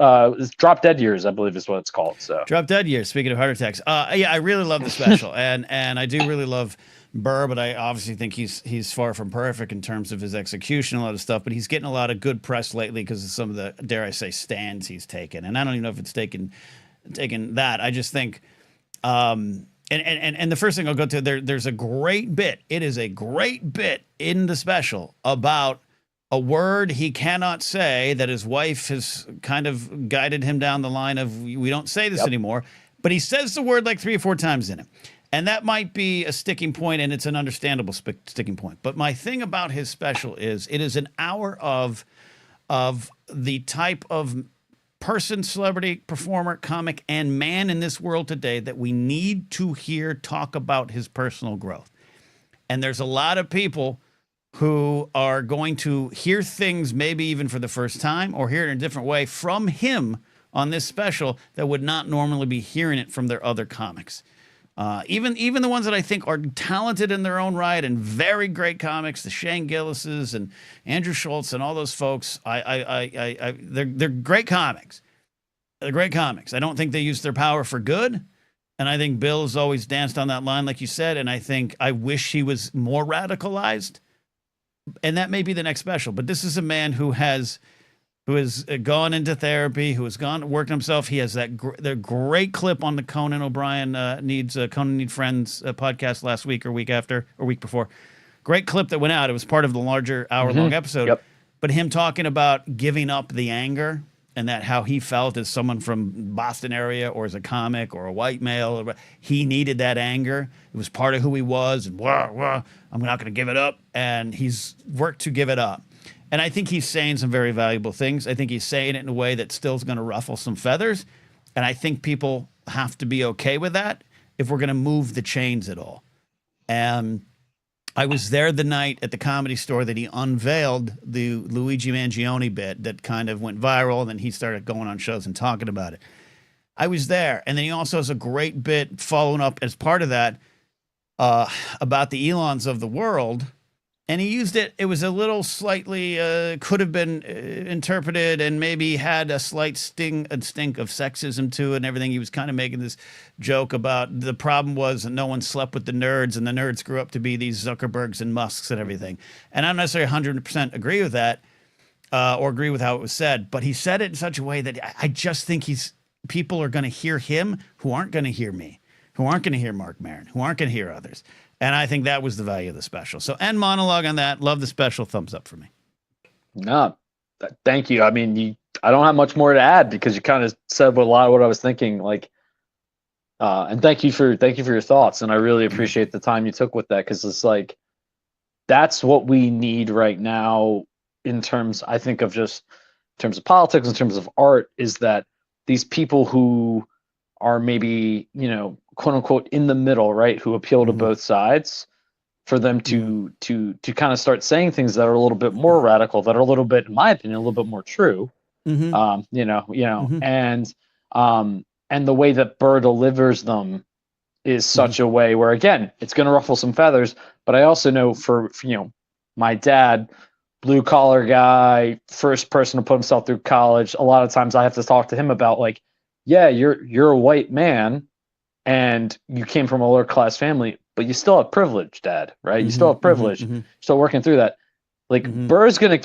Drop Dead Years, I believe is what it's called. So Drop Dead Years, speaking of heart attacks. Yeah, I really love the special, and I do really love Burr, but I obviously think he's far from perfect in terms of his execution, a lot of stuff, but he's getting a lot of good press lately because of some of the, dare I say, stands he's taken. And I don't even know if it's taken that. I just think and the first thing I'll go to, there's a great bit. It is a great bit in the special about a word he cannot say that his wife has kind of guided him down the line of, we don't say this anymore, but he says the word like 3 or 4 times in it. And that might be a sticking point, and it's an understandable sticking point. But my thing about his special is it is an hour of the type of person, celebrity, performer, comic, and man in this world today that we need to hear talk about his personal growth. And there's a lot of people who are going to hear things maybe even for the first time, or hear it in a different way from him on this special that would not normally be hearing it from their other comics. Even the ones that I think are talented in their own right and very great comics, the Shane Gillises and Andrew Schultz and all those folks, they're great comics. They're great comics. I don't think they use their power for good. And I think Bill has always danced on that line, like you said. And I wish he was more radicalized. And that may be the next special. But this is a man who has gone into therapy, who has worked himself. He has the great clip on the Conan O'Brien Conan Need Friends podcast last week or week before. Great clip that went out. It was part of the larger hour-long episode. Yep. But him talking about giving up the anger, and that how he felt as someone from Boston area or as a comic or a white male, he needed that anger. It was part of who he was, and I'm not going to give it up. And he's worked to give it up. And I think he's saying some very valuable things. I think he's saying it in a way that still is going to ruffle some feathers. And I think people have to be okay with that if we're going to move the chains at all. And I was there the night at the Comedy Store that he unveiled the Luigi Mangione bit that kind of went viral, and then he started going on shows and talking about it. I was there. And then he also has a great bit following up as part of that about the Elons of the world. And he used it. It was a little slightly, could have been interpreted and maybe had a slight stink of sexism to it and everything. He was kind of making this joke about the problem was that no one slept with the nerds, and the nerds grew up to be these Zuckerbergs and Musks and everything. And I don't necessarily 100% agree with that or agree with how it was said, but he said it in such a way that I just think people are going to hear him who aren't going to hear me, who aren't going to hear Mark Maron, who aren't going to hear others. And I think that was the value of the special. So end monologue on that. Love the special. Thumbs up for me. No, thank you. I mean, I don't have much more to add because you kind of said a lot of what I was thinking. Like, and thank you for your thoughts. And I really appreciate the time you took with that, because it's like that's what we need right now in terms, I think, of just in terms of politics, in terms of art, is that these people who are maybe, you know, quote unquote in the middle, right, who appeal to both sides, for them to kind of start saying things that are a little bit more radical, that are a little bit, in my opinion, a little bit more true. And the way that Burr delivers them is such a way where, again, it's going to ruffle some feathers. But I also know for my dad, blue collar guy, first person to put himself through college, a lot of times I have to talk to him about, like, yeah, you're a white man and you came from a lower class family, but you still have privilege, Dad, right? You still have privilege. Still working through that. Like, Burr's gonna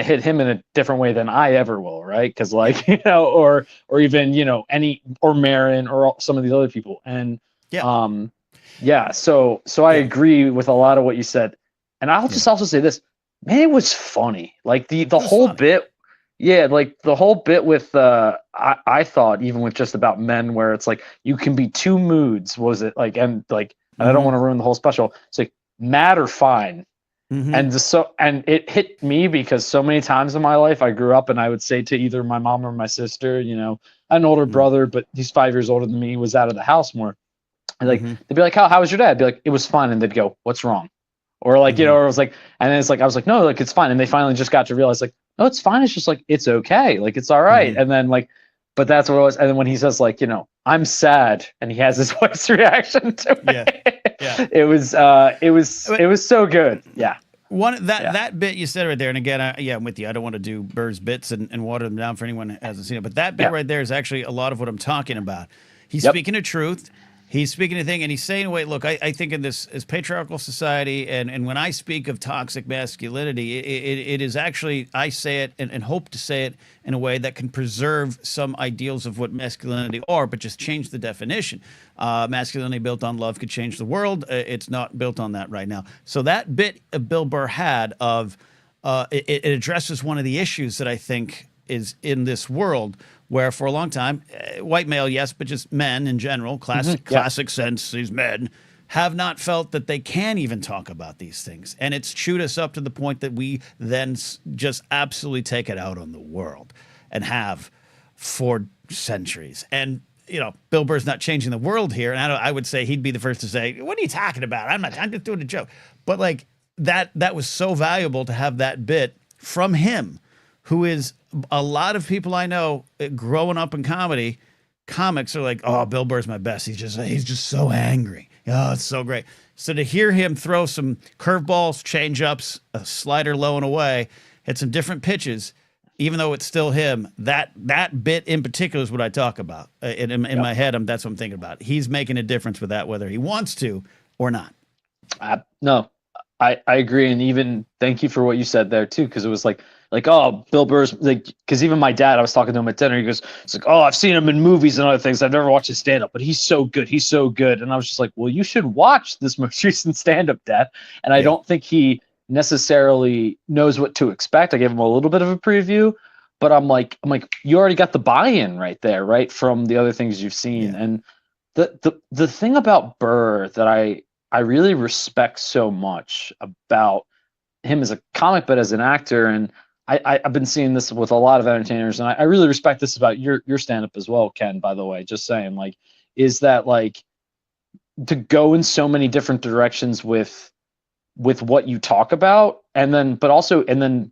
hit him in a different way than I ever will, right? Because, like, or even or Marin or some of these other people. And so I agree with a lot of what you said. And I'll just also say this, man, it was funny. Like the whole funny. bit, yeah, like the whole bit with I thought even with just about men, where it's like you can be two moods, was it like, and like, and I don't want to ruin the whole special. It's like mad or fine. And it hit me because so many times in my life I grew up and I would say to either my mom or my sister, you know, an older brother, but he's 5 years older than me, was out of the house more. And like they'd be like, how was your dad? I'd be like, it was fine. And they'd go, what's wrong? Or like, you know, or it was like, and then it's like, I was like, no, like it's fine. And they finally just got to realize like, no, it's fine. It's just like, it's okay. Like, it's all right. And then like, but that's what it was. And then when he says like, you know, I'm sad, and he has his voice reaction to it. It was so good. Yeah. That bit you said right there, and again, I'm with you. I don't want to do Burr's bits and water them down for anyone who hasn't seen it, but that bit right there is actually a lot of what I'm talking about. He's speaking the truth. He's speaking a thing, and he's saying, wait, look, I think in this patriarchal society, and when I speak of toxic masculinity, it is actually, I say it and hope to say it in a way that can preserve some ideals of what masculinity are, but just change the definition. Masculinity built on love could change the world. It's not built on that right now. So that bit Bill Burr had of, it addresses one of the issues that I think is in this world, where for a long time, white male, yes, but just men in general, classic sense, these men have not felt that they can even talk about these things. And it's chewed us up to the point that we then just absolutely take it out on the world, and have for centuries. And, you know, Bill Burr's not changing the world here. And I would say he'd be the first to say, what are you talking about? I'm just doing a joke. But like that was so valuable to have that bit from him, who is a lot of people I know growing up in comics are like, oh, Bill Burr's my best. He's just so angry. Oh, it's so great. So to hear him throw some curveballs, change-ups, a slider low and away, hit some different pitches, even though it's still him, that bit in particular is what I talk about. In my head, that's what I'm thinking about. He's making a difference with that, whether he wants to or not. No, I agree. And even thank you for what you said there too, because it was like, oh, Bill Burr's like, because even my dad, I was talking to him at dinner. He goes, it's like, oh, I've seen him in movies and other things. I've never watched his stand up, but he's so good. He's so good. And I was just like, well, you should watch this most recent stand up, Dad. And I don't think he necessarily knows what to expect. I gave him a little bit of a preview, but I'm like, you already got the buy-in right there, right, from the other things you've seen. And the thing about Burr that I really respect so much about him as a comic, but as an actor, and I've been seeing this with a lot of entertainers, and I really respect this about your stand-up as well, Ken, by the way, just saying, like, is that like to go in so many different directions with what you talk about, and then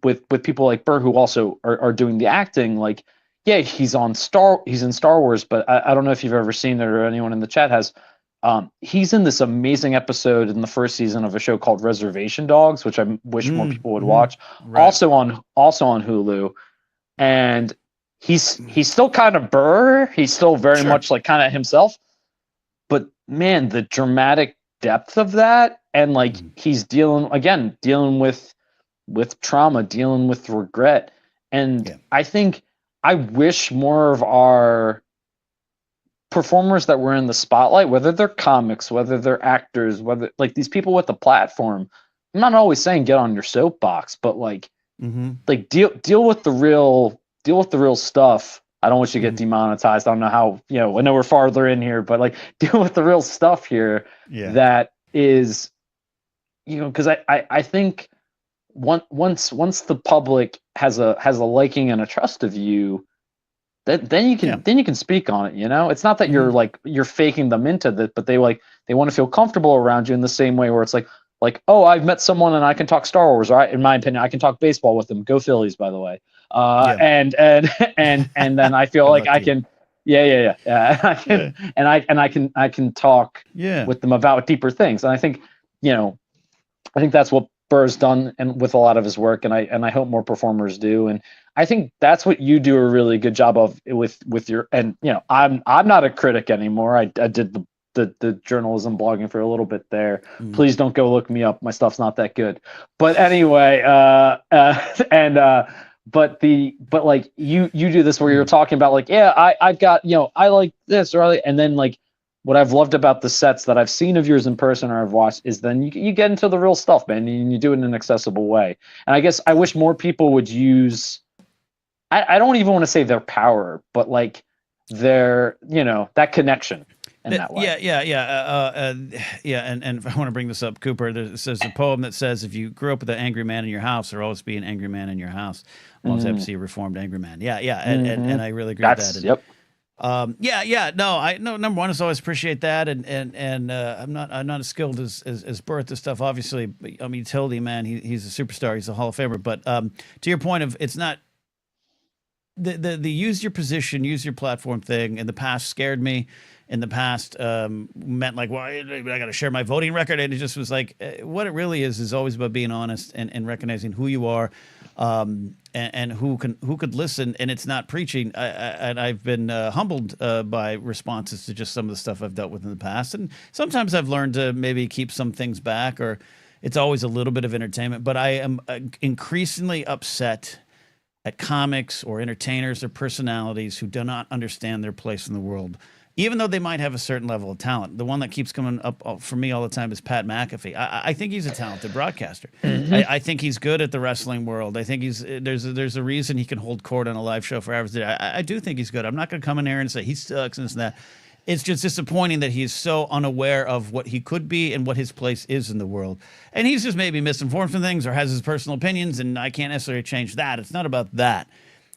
with people like Burr who also are doing the acting, like, yeah, he's in Star Wars, but I don't know if you've ever seen it or anyone in the chat has. He's in this amazing episode in the first season of a show called Reservation Dogs, which I wish more people would watch. Right. Also on Hulu, and he's still kind of Burr. He's still very much like kind of himself. But man, the dramatic depth of that, and like he's dealing with trauma, dealing with regret, and I think I wish more of our performers that were in the spotlight, whether they're comics, whether they're actors, whether like these people with the platform, I'm not always saying get on your soapbox, but like deal with the real stuff. I don't want you to get demonetized. I don't know how, I know we're farther in here, but like deal with the real stuff here. That is, because I think once the public has a liking and a trust of you, then you can speak on it. It's not that you're faking them into that, but they want to feel comfortable around you in the same way where it's like, oh, I've met someone and I can talk Star Wars, right? In my opinion, I can talk baseball with them. Go Phillies, by the way. And then I feel like I can, I can, and I can talk with them about deeper things. And I think, I think that's what Burr's done and with a lot of his work, and I hope more performers do. And I think that's what you do a really good job of with your, and I'm not a critic anymore. I did the journalism blogging for a little bit there. Please don't go look me up. My stuff's not that good. But anyway, but like you do this where you're talking about like, I've got, I like this, or and then like what I've loved about the sets that I've seen of yours in person or I've watched is then you get into the real stuff, man, and you do it in an accessible way. And I guess I wish more people would use, I don't even want to say their power, but like their, that connection in that way. Yeah. And I want to bring this up, Cooper. It says a poem that says, if you grew up with an angry man in your house, there'll always be an angry man in your house. Always have to see a reformed angry man. Yeah. And I really agree with that. Yep. No, number one is always appreciate that. And I'm not as skilled as Bert, this stuff, obviously. I mean, Tildy, man, he's a superstar. He's a Hall of Famer. But to your point of, it's not the use your position, use your platform thing in the past scared me. In the past, meant like, well, I got to share my voting record. And it just was like, what it really is always about being honest and recognizing who you are, and who could listen. And it's not preaching. And I've been humbled by responses to just some of the stuff I've dealt with in the past. And sometimes I've learned to maybe keep some things back, or it's always a little bit of entertainment. But I am increasingly upset at comics or entertainers or personalities who do not understand their place in the world. Even though they might have a certain level of talent. The one that keeps coming up for me all the time is Pat McAfee. I think he's a talented broadcaster. I think he's good at the wrestling world. I think there's a reason he can hold court on a live show for hours. I do think he's good. I'm not going to come in here and say he sucks and this and that. It's just disappointing that he's so unaware of what he could be and what his place is in the world. And he's just maybe misinformed from things or has his personal opinions, and I can't necessarily change that. It's not about that.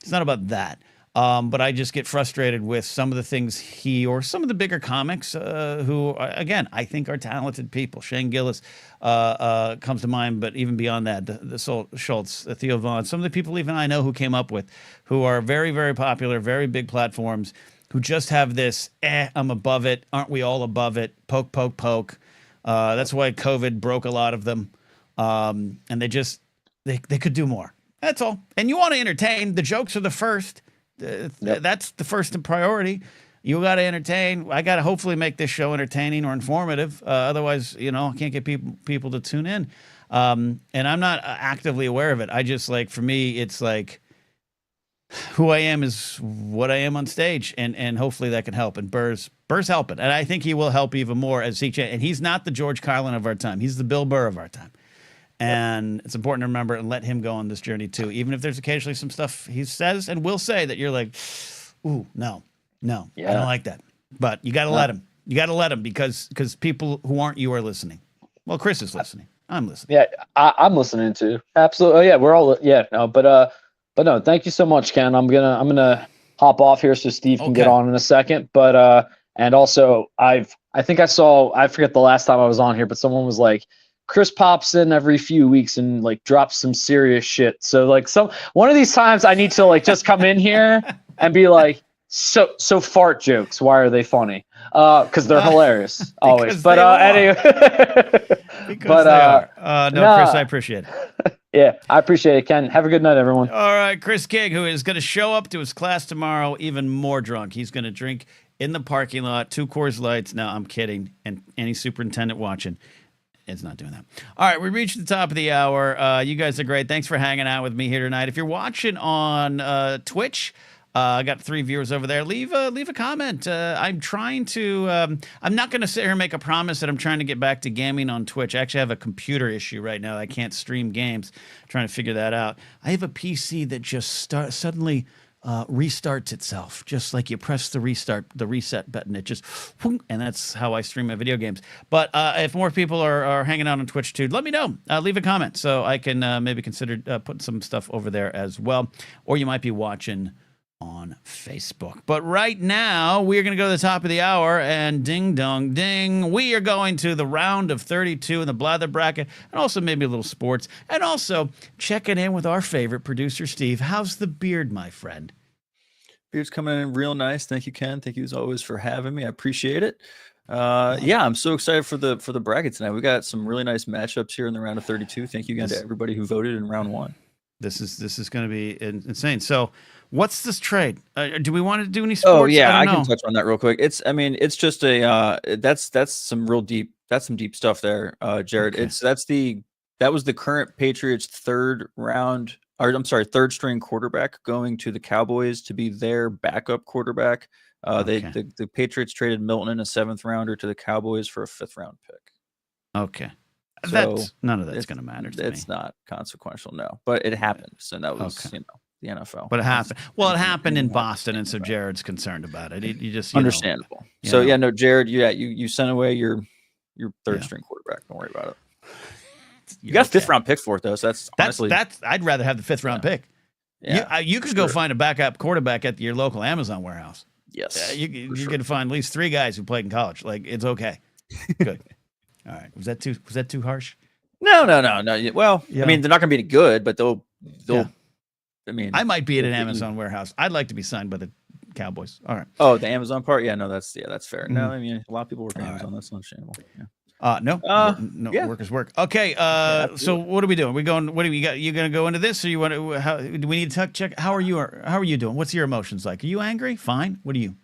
It's not about that. But I just get frustrated with some of the things he or some of the bigger comics who, again, I think are talented people. Shane Gillis comes to mind, but even beyond that, the Schultz, Theo Vaughn, some of the people even I know who came up with, who are very, very popular, very big platforms, who just have this, I'm above it. Aren't we all above it? Poke, poke, poke. That's why COVID broke a lot of them. And they could do more. That's all. And you want to entertain. The jokes are the first. That's the first priority. You got to entertain. I got to hopefully make this show entertaining or informative. Otherwise, I can't get people to tune in. And I'm not actively aware of it. I just for me, it's like who I am is what I am on stage, and hopefully that can help. And Burr's helping, and I think he will help even more as he. And he's not the George Carlin of our time. He's the Bill Burr of our time. And it's important to remember and let him go on this journey too, even if there's occasionally some stuff he says and will say that you're like, ooh, no, I don't like that. But you got to let him. You got to let him because people who aren't you are listening. Well, Chris is listening. I'm listening. Yeah, I'm listening too. Absolutely. Oh, yeah, we're all. Yeah, no, but no, thank you so much, Ken. I'm gonna hop off here so Steve can get on in a second. But and also I think I forget the last time I was on here, but someone was like, Chris pops in every few weeks and drops some serious shit. So one of these times I need to just come in here and be like, so fart jokes, why are they funny? Because they're hilarious always. But anyway. Because they are. No, Chris, I appreciate it. Yeah, I appreciate it, Ken. Have a good night, everyone. All right, Chris King, who is going to show up to his class tomorrow even more drunk. He's going to drink in the parking lot, 2 Coors Lights. No, I'm kidding. And any superintendent watching, it's not doing that. All right, we reached the top of the hour. You guys are great. Thanks for hanging out with me here tonight. If you're watching on Twitch, I got 3 viewers over there. Leave a comment. I'm trying to. I'm not going to sit here and make a promise that I'm trying to get back to gaming on Twitch. I actually have a computer issue right now. I can't stream games. I'm trying to figure that out. I have a PC that just suddenly restarts itself, just like you press the reset button. It just, and that's how I stream my video games. But if more people are hanging out on Twitch too, let me know. Leave a comment so I can maybe consider putting some stuff over there as well. Or you might be watching on Facebook. But right now, we are going to go to the top of the hour, and ding dong ding, we are going to the round of 32 in the Blather bracket, and also maybe a little sports, and also checking in with our favorite producer, Steve. How's the beard, my friend? Beard's coming in real nice. Thank you, Ken. Thank you as always for having me. I appreciate it. Yeah, I'm so excited for the bracket tonight. We got some really nice matchups here in the round of 32. Thank you again to everybody who voted in round 1. This is going to be insane. So, what's this trade? Do we want to do any sports? Oh yeah, I can touch on that real quick. It's just a that's some deep stuff there, Jared. Okay. That was the current Patriots third string quarterback going to the Cowboys to be their backup quarterback The Patriots traded Milton in a 7th rounder to the Cowboys for a 5th round pick. Okay. So None of that's going to matter to me. It's not consequential, no. But it happened. So that was, the NFL. But it happened. Well, it happened in Boston, and so Jared's concerned about it. You just understandable. Jared, you sent away your 3rd string quarterback. Don't worry about it. You got a 5th round pick for it though, so that's honestly I'd rather have the 5th round pick. Yeah, you could go find a backup quarterback at your local Amazon warehouse. Yes, you can find at least 3 guys who played in college. Like, it's okay. Good. All right. Was that too harsh? No. Well, I mean, they're not going to be any good, but they'll. Yeah. I mean, I might be at an Amazon warehouse. I'd like to be signed by the Cowboys. All right. Oh, the Amazon part? Yeah, no, that's fair. No, I mean, a lot of people work at Amazon. That's understandable. Yeah. No, work is work. Okay. So what are we doing? We going? What do we got? You going to go into this, or you want to? How do we need to check? How are you doing? What's your emotions like? Are you angry? Fine. What are you?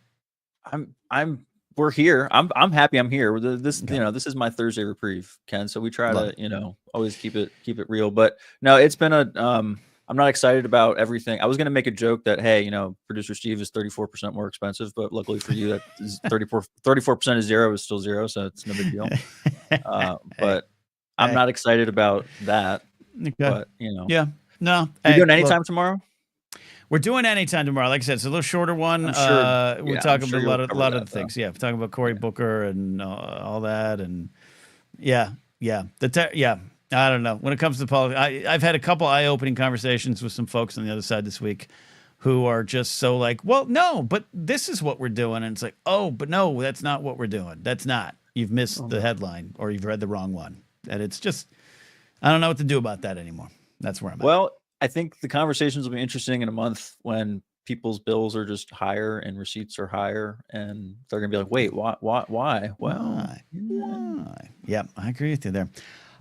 We're here. I'm happy I'm here. This is my Thursday reprieve, Ken. So we try to, always keep it real. But no, it's been I'm not excited about everything. I was gonna make a joke that, hey, producer Steve is 34% more expensive, but luckily for you, that is 34% of 0 is still 0, so it's no big deal. But I'm not excited about that. Okay. But yeah, no. You're doing anytime tomorrow? We're doing anytime tomorrow. Like I said, it's a little shorter one. We're talking about a lot of things. Yeah, we're talking about Cory Booker and all that, and yeah. I don't know. When it comes to politics, I've had a couple eye-opening conversations with some folks on the other side this week who are just so like, well, no, but this is what we're doing, and it's like, oh, but no, that's not what we're doing. That's not. You've missed the headline, or you've read the wrong one, and it's just, I don't know what to do about that anymore. That's where I'm at. Well, I think the conversations will be interesting in a month when people's bills are just higher and receipts are higher, and they're gonna be like, "Wait, why? Well, why? Yeah, I agree with you there.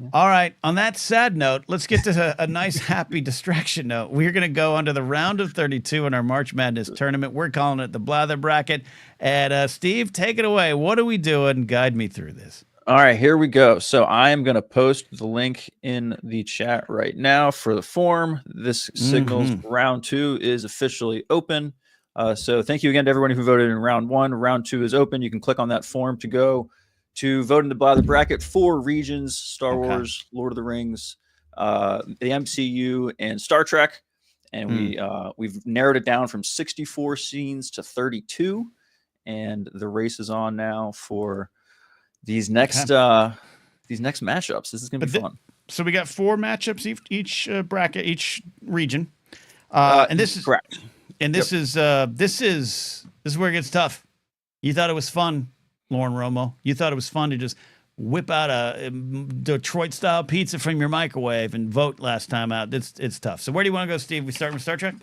Yeah. All right. On that sad note, let's get to a nice, happy distraction note. We're going to go under the round of 32 in our March Madness tournament. We're calling it the Blather bracket. And Steve, take it away. What are we doing? Guide me through this. All right, here we go. So I am going to post the link in the chat right now for the form. This signals round 2 is officially open. So thank you again to everyone who voted in round 1. Round 2 is open. You can click on that form to go to vote in the Blather bracket for regions: Star Wars, Lord of the Rings, the MCU, and Star Trek. And we've narrowed it down from 64 scenes to 32. And the race is on now for these next matchups. This is gonna be fun. So we got 4 matchups each bracket, each region, and this is correct. And this is where it gets tough. You thought it was fun, Lauren Romo. You thought it was fun to just whip out a Detroit style pizza from your microwave and vote last time out. It's tough. So where do you want to go, Steve? We start with Star Trek.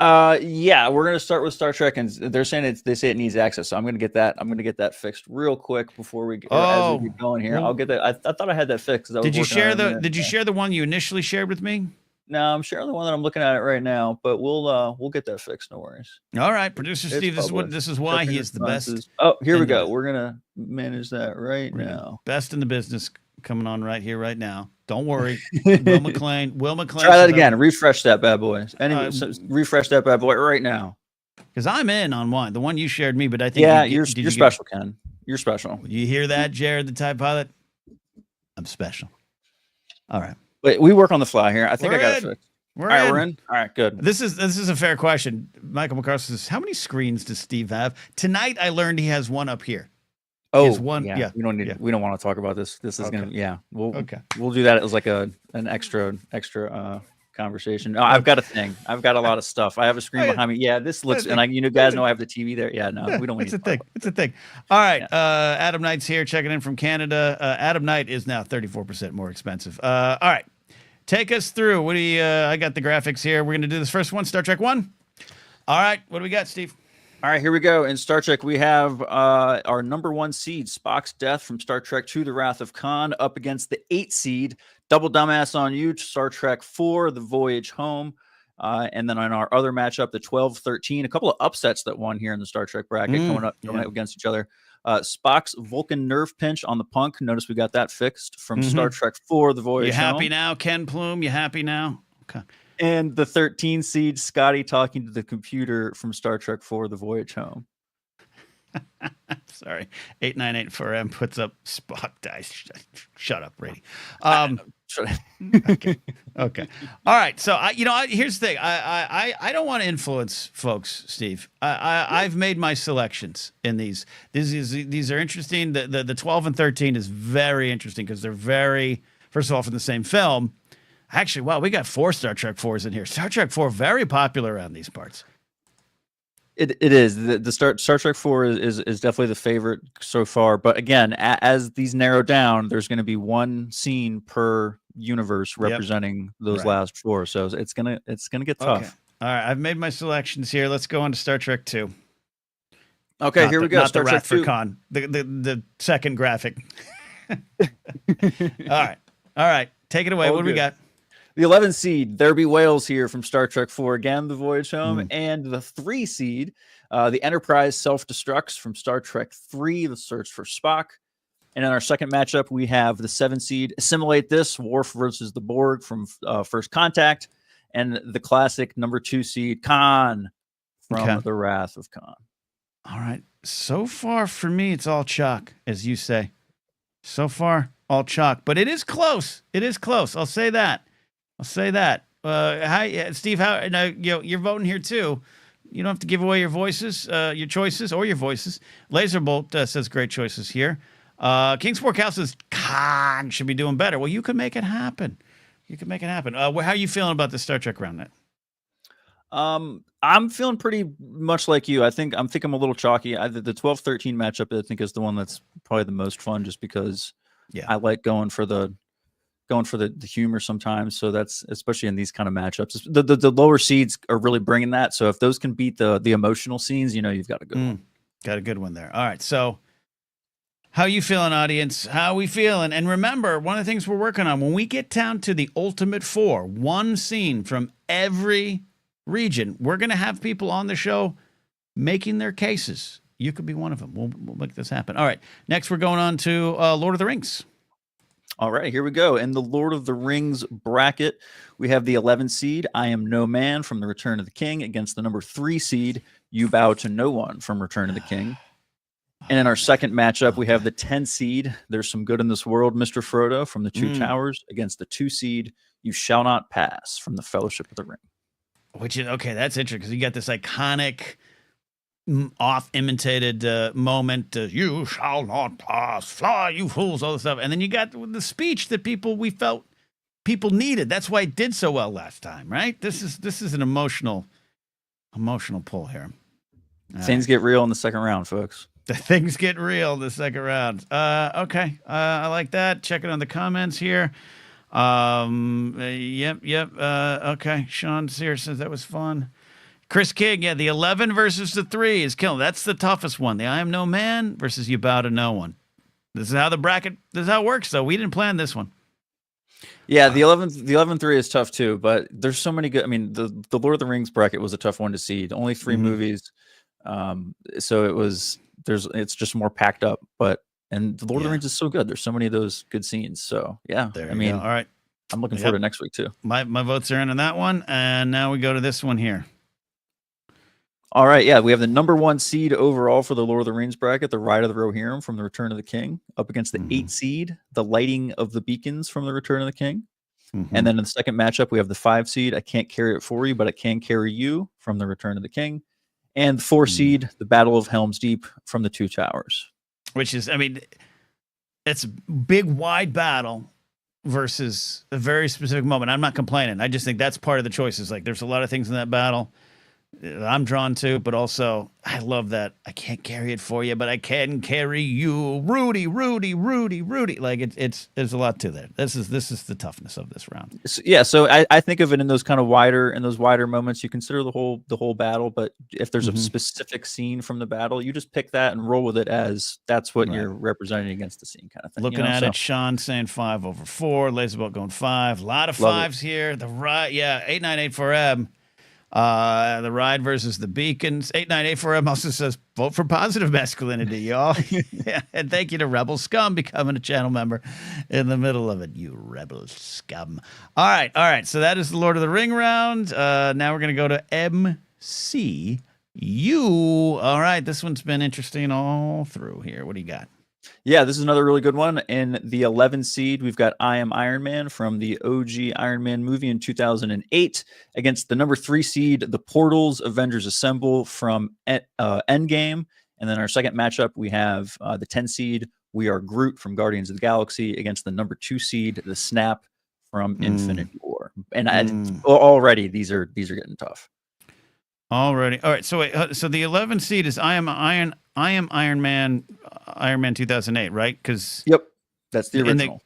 Yeah, we're gonna start with Star Trek, and they're saying they say it needs access, so I'm gonna get that fixed real quick before we as we get going here. I'll get that. I thought I had that fixed. Did you share the one you initially shared with me? No, I'm sharing the one that I'm looking at it right now, but we'll get that fixed. No worries. All right, producer Steve. This is why he is the best. Oh, here we go. We're gonna manage that right now. Best in the business coming on right here, right now. Don't worry. Will McLean. Try that again. Refresh that bad boy. Refresh that bad boy right now. Because I'm in on one. The one you shared me, but I think you're special, Ken. You're special. You hear that, Jared, the TIE pilot? I'm special. All right. Wait, we work on the fly here. I think I got it fixed. We're in. All right, good. This is a fair question. Michael McCarthy says, how many screens does Steve have? Tonight I learned he has one up here. Oh, one. Yeah. We don't want to talk about this. This is gonna. We'll do that as like an extra conversation. No, I've got a thing. I've got a lot of stuff. I have a screen behind me. Yeah, this looks, and guys know I have the TV there. Yeah, no, we don't. It's a thing. All right. Adam Knight's here checking in from Canada. Adam Knight is now 34% more expensive. All right. Take us through. What do you? I got the graphics here. We're gonna do this first one. Star Trek 1. All right. What do we got, Steve? All right, here we go. In Star Trek, we have our number 1 seed, Spock's death from Star Trek II, The Wrath of Khan, up against the 8 seed, Double Dumbass on You, Star Trek IV, The Voyage Home. And then on our other matchup, the 12-13, a couple of upsets that won here in the Star Trek bracket going up against each other. Spock's Vulcan nerve pinch on the punk. Notice we got that fixed from Star Trek IV, The Voyage Home. You happy now, Ken Plume? You happy now? Okay. And the 13 seed, Scotty talking to the computer from Star Trek IV, The Voyage Home. Sorry, 898 for M puts up Spock dice. Shut up, Brady. Okay. Okay. All right. So here's the thing. I don't want to influence folks, Steve. I've made my selections in these. These are interesting. The 12 and 13 is very interesting because they're very, first of all, from the same film. Actually, wow, we got 4 Star Trek 4s in here. Star Trek 4 very popular around these parts. It is the Star Trek 4 is definitely the favorite so far. But again, as these narrow down, there's going to be one scene per universe representing those last 4. So it's gonna get tough. Okay. All right, I've made my selections here. Let's go on to Star Trek 2. Okay, here we go. Not Star the Trek 2. Wrathford the second graphic. All right. Take it away. What do we got? The 11 seed, There Be Whales here from Star Trek 4, again, The Voyage Home. And the 3 seed, The Enterprise Self-Destructs from Star Trek 3, The Search for Spock. And in our second matchup, we have the 7 seed, Assimilate This, Worf versus the Borg from First Contact. And the classic number 2 seed, Khan from The Wrath of Khan. All right. So far for me, it's all chalk, as you say. So far, all chalk. But it is close. It is close. I'll say that. Hi, Steve. How? Now, you're voting here too. You don't have to give away your voices, your choices, or your voices. Laserbolt says great choices here. King's Forecast says Khan should be doing better. Well, you can make it happen. How are you feeling about the Star Trek round net? I'm feeling pretty much like you. I think I'm a little chalky. The 12-13 matchup, I think, is the one that's probably the most fun, just because I like going for the humor sometimes. So that's, especially in these kind of matchups, the lower seeds are really bringing that. So if those can beat the emotional scenes, you've got a good one. Got a good one there. All right. So how you feeling, audience? How we feeling? And remember, one of the things we're working on, when we get down to the ultimate 4, one scene from every region, we're going to have people on the show making their cases. You could be one of them. We'll make this happen. All right. Next, we're going on to Lord of the Rings. All right, here we go. In the Lord of the Rings bracket, we have the 11 seed, I Am No Man from The Return of the King, against the number 3 seed, You Bow to No One from Return of the King. And in our second matchup, we have the 10 seed, There's Some Good in This World, Mr. Frodo from The Two Towers, against the 2 seed, You Shall Not Pass from The Fellowship of the Ring. Which is, okay, that's interesting, because you got this iconic, off-imitated moment, you shall not pass, fly, you fools, all this stuff. And then you got the speech that we felt people needed. That's why it did so well last time, right? This is an emotional pull here. Things get real in the second round, folks. The things get real in the second round. Okay. I like that. Checking on the comments here. Yep. Okay. Sean Sear says that was fun. Chris King, the 11 versus the 3 is killing. That's the toughest one. The I Am No Man versus You Bow to No One. This is how it works, though. We didn't plan this one. Yeah, the 11-3 is tough too, but there's so many good. I mean, the Lord of the Rings bracket was a tough one to seed. Only 3 movies, so it's just more packed up. And the Lord of the Rings is so good. There's so many of those good scenes. So yeah, all right. I'm looking forward to next week too. My votes are in on that one, and now we go to this one here. All right, yeah, we have the number 1 seed overall for the Lord of the Rings bracket, the Ride of the Rohirrim from The Return of the King, up against the 8 seed, the Lighting of the Beacons from The Return of the King. And then in the second matchup, we have the 5 seed, I Can't Carry It For You, But I Can Carry You from The Return of the King. And the 4 seed, the Battle of Helm's Deep from The Two Towers. Which is, it's a big, wide battle versus a very specific moment. I'm not complaining. I just think that's part of the choices. Like, there's a lot of things in that battle I'm drawn to, but also I love that I can't carry it for you, but I can carry you, Rudy. Like there's a lot to that. This is the toughness of this round. So I think of it in those kind of wider moments. You consider the whole battle, but if there's a specific scene from the battle, you just pick that and roll with it as that's what you're representing against the scene, kind of thing. Looking at it, Sean saying 5 over 4, Laserbolt going 5. A lot of 5s here. The right, 898 for M. The Ride versus the Beacons. 898 also says vote for positive masculinity, y'all. And thank you to Rebel Scum becoming a channel member in the middle of it, you rebel scum. All right. So that is the Lord of the Ring round. Now we're going to go to MCU. All right, this one's been interesting all through here. What do you got? Yeah, this is another really good one. In the 11 seed, we've got I Am Iron Man from the OG Iron Man movie in 2008 against the number 3 seed, The Portals Avengers Assemble from Endgame. And then our second matchup, we have the 10 seed, We Are Groot from Guardians of the Galaxy against the number 2 seed, The Snap from Infinity War. And already these are getting tough. Already. All right. So wait. So the 11 seed is I am Iron Man 2008, right? Because yep, that's the original.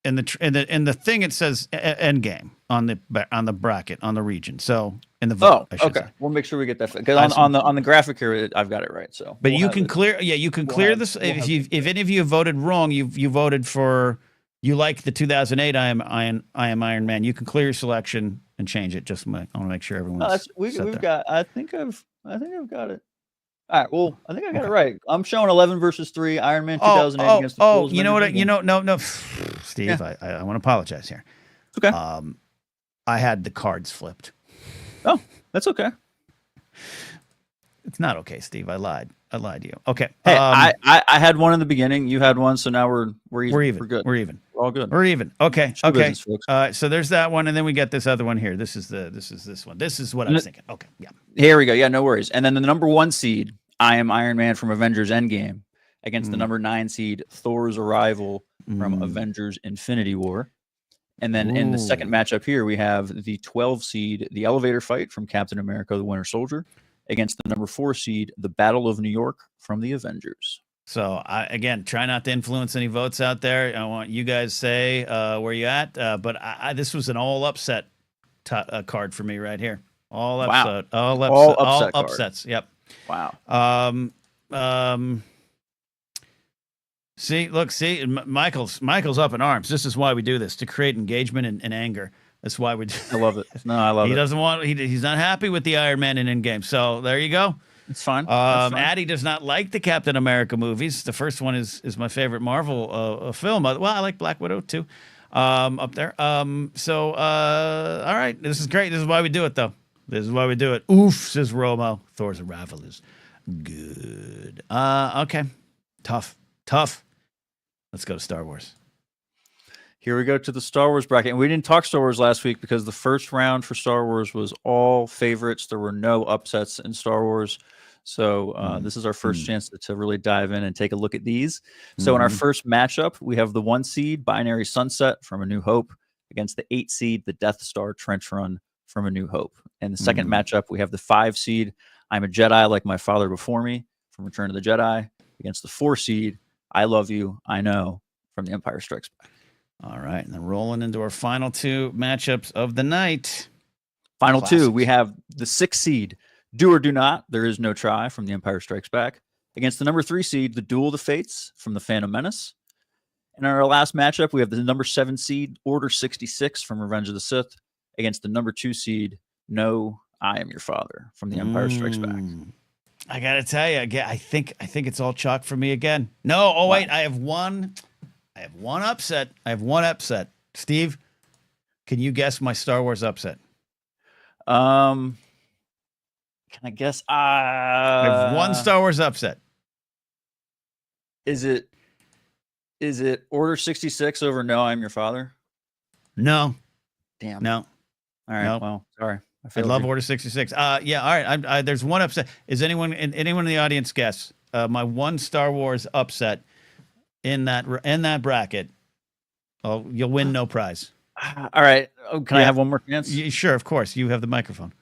In the thing it says Endgame on the bracket on the region. So in the vote. Okay. We'll make sure we get that because on the graphic here I've got it right. So, but you can clear. Yeah, you can clear this. If any of you voted wrong, you voted for. You like the 2008 I am Iron Man. You can clear your selection and change it. Just I want to make sure everyone's. We've got. I think I've got it. All right. Well, I think I got it right. I'm showing 11 versus 3. Iron Man 2008 against the Bulls. You know what? No, Steve. Yeah. I want to apologize here. Okay. I had the cards flipped. Oh, that's okay. It's not okay, Steve. I lied to you. Okay. Hey, I had one in the beginning. You had one, so now we're even. We're even. We're good. We're even. We're all good. We're even. Okay. Show okay. Business, so there's that one, and then we got this other one here. This is this one. This is what I was thinking. Okay. Yeah. Here we go. Yeah, no worries. And then the number 1 seed, I Am Iron Man from Avengers Endgame, against the number 9 seed, Thor's Arrival from Avengers Infinity War. And then in the second matchup here, we have the 12 seed, The Elevator Fight from Captain America: The Winter Soldier, against the number 4 seed, The Battle of New York from the Avengers. So again, try not to influence any votes out there. I want you guys to say where you at. But this was an all upset card for me right here. All upset. Wow. All upsets. Yep. Wow. See, Michael's up in arms. This is why we do this, to create engagement and anger. That's why we do. I love it. No, I love it. He doesn't want. He's not happy with the Iron Man in Endgame. So there you go. It's fine. Addie does not like the Captain America movies. The first one is my favorite Marvel film. Well, I like Black Widow too. Up there. So all right, this is great. This is why we do it, though. This is why we do it. Oof, says Romo. Thor's Arrival is good. Okay, tough. Let's go to Star Wars. Here we go to the Star Wars bracket. And we didn't talk Star Wars last week because the first round for Star Wars was all favorites. There were no upsets in Star Wars. So this is our first chance to really dive in and take a look at these. So in our first matchup, we have the 1 seed, Binary Sunset from A New Hope, against the 8 seed, the Death Star Trench Run from A New Hope. And the second matchup, we have the 5 seed, I'm a Jedi Like My Father Before Me from Return of the Jedi, against the 4 seed, I Love You, I Know from The Empire Strikes Back. All right, and then rolling into our final 2 matchups of the night. Final Classics. 2, we have the 6 seed, Do or Do Not, There Is No Try from The Empire Strikes Back, against the number 3 seed, The Duel of the Fates from The Phantom Menace. And in our last matchup, we have the number 7 seed, Order 66 from Revenge of the Sith, against the number 2 seed, No, I Am Your Father from The Empire Strikes Back. I gotta tell you, again, I think it's all chalk for me again. No, oh wait, I have one upset. Steve, can you guess my Star Wars upset? Can I guess? I have one Star Wars upset. Is it Order 66 over No, I'm Your Father? No. Damn. No. All right. Nope. Well, sorry. I love Order 66. Yeah. All right. There's one upset. Is anyone in the audience guess my one Star Wars upset in that bracket? Oh, you'll win no prize. All right. Oh, can I have one more chance? Sure, of course. You have the microphone.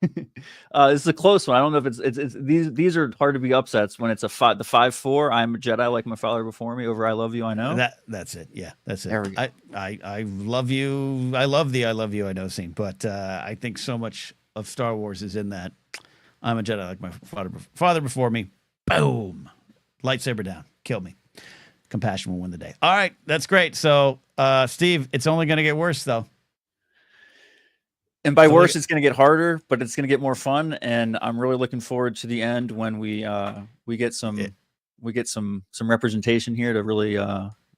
This is a close one. I don't know if it's these are hard to be upsets when it's the 5-4. I'm a Jedi Like My Father Before Me over I Love You, I Know. That's it. Yeah, that's it. There we go. I love you. I love the I Love You, I Know scene, but I think so much of Star Wars is in that. I'm a Jedi Like My Father Before Me. Boom. Lightsaber down. Kill me. Compassion will win the day. All right, that's great. So, Steve, it's only going to get worse, though. And by worse, it's going to get harder, but it's going to get more fun. And I'm really looking forward to the end when we get some representation here to really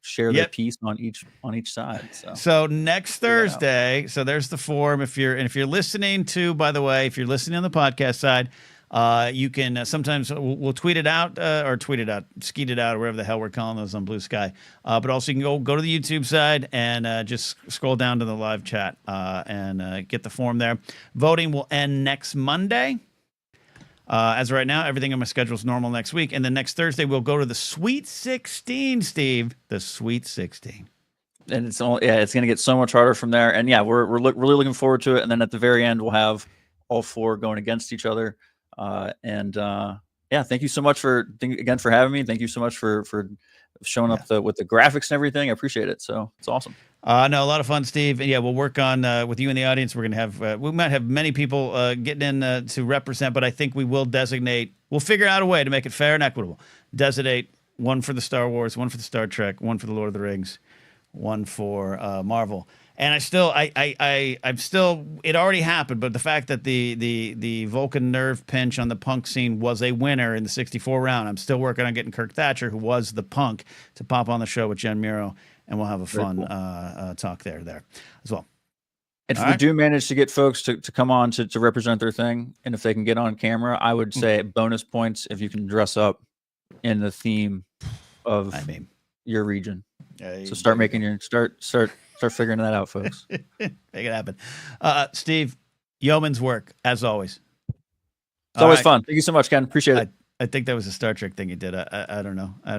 share their piece on each side. So next Thursday, so there's the form. If you're listening to, by the way, if you're listening on the podcast side, you can sometimes we'll tweet it out skeet it out, or whatever the hell we're calling those on Blue Sky. But also you can go to the YouTube side and just scroll down to the live chat and get the form there. Voting will end next Monday. As of right now, everything on my schedule is normal next week. And then next Thursday, we'll go to the Sweet 16, Steve. The Sweet 16. And it's going to get so much harder from there. And yeah, we're really looking forward to it. And then at the very end, we'll have all four going against each other. Thank you so much for having me. Thank you so much for showing up with the graphics and everything. I appreciate it. So it's awesome. No, a lot of fun, Steve. And yeah, we'll work on with you in the audience. We're gonna have we might have many people getting in to represent, but I think we'll figure out a way to make it fair and equitable. Designate one for the Star Wars, one for the Star Trek, one for the Lord of the Rings, one for Marvel. And I'm still it already happened, but the fact that the Vulcan nerve pinch on the Punk scene was a winner in the 64 round. I'm still working on getting Kirk Thatcher, who was the Punk, to pop on the show with Jen Muro. And we'll have a fun talk there as well. And if we do manage to get folks to come on to represent their thing, and if they can get on camera, I would say bonus points if you can dress up in the theme of your region. So start figuring that out, folks. Make it happen. Steve, yeoman's work, as always. It's always fun. Thank you so much, Ken. Appreciate it. I think that was a Star Trek thing you did. I don't know. All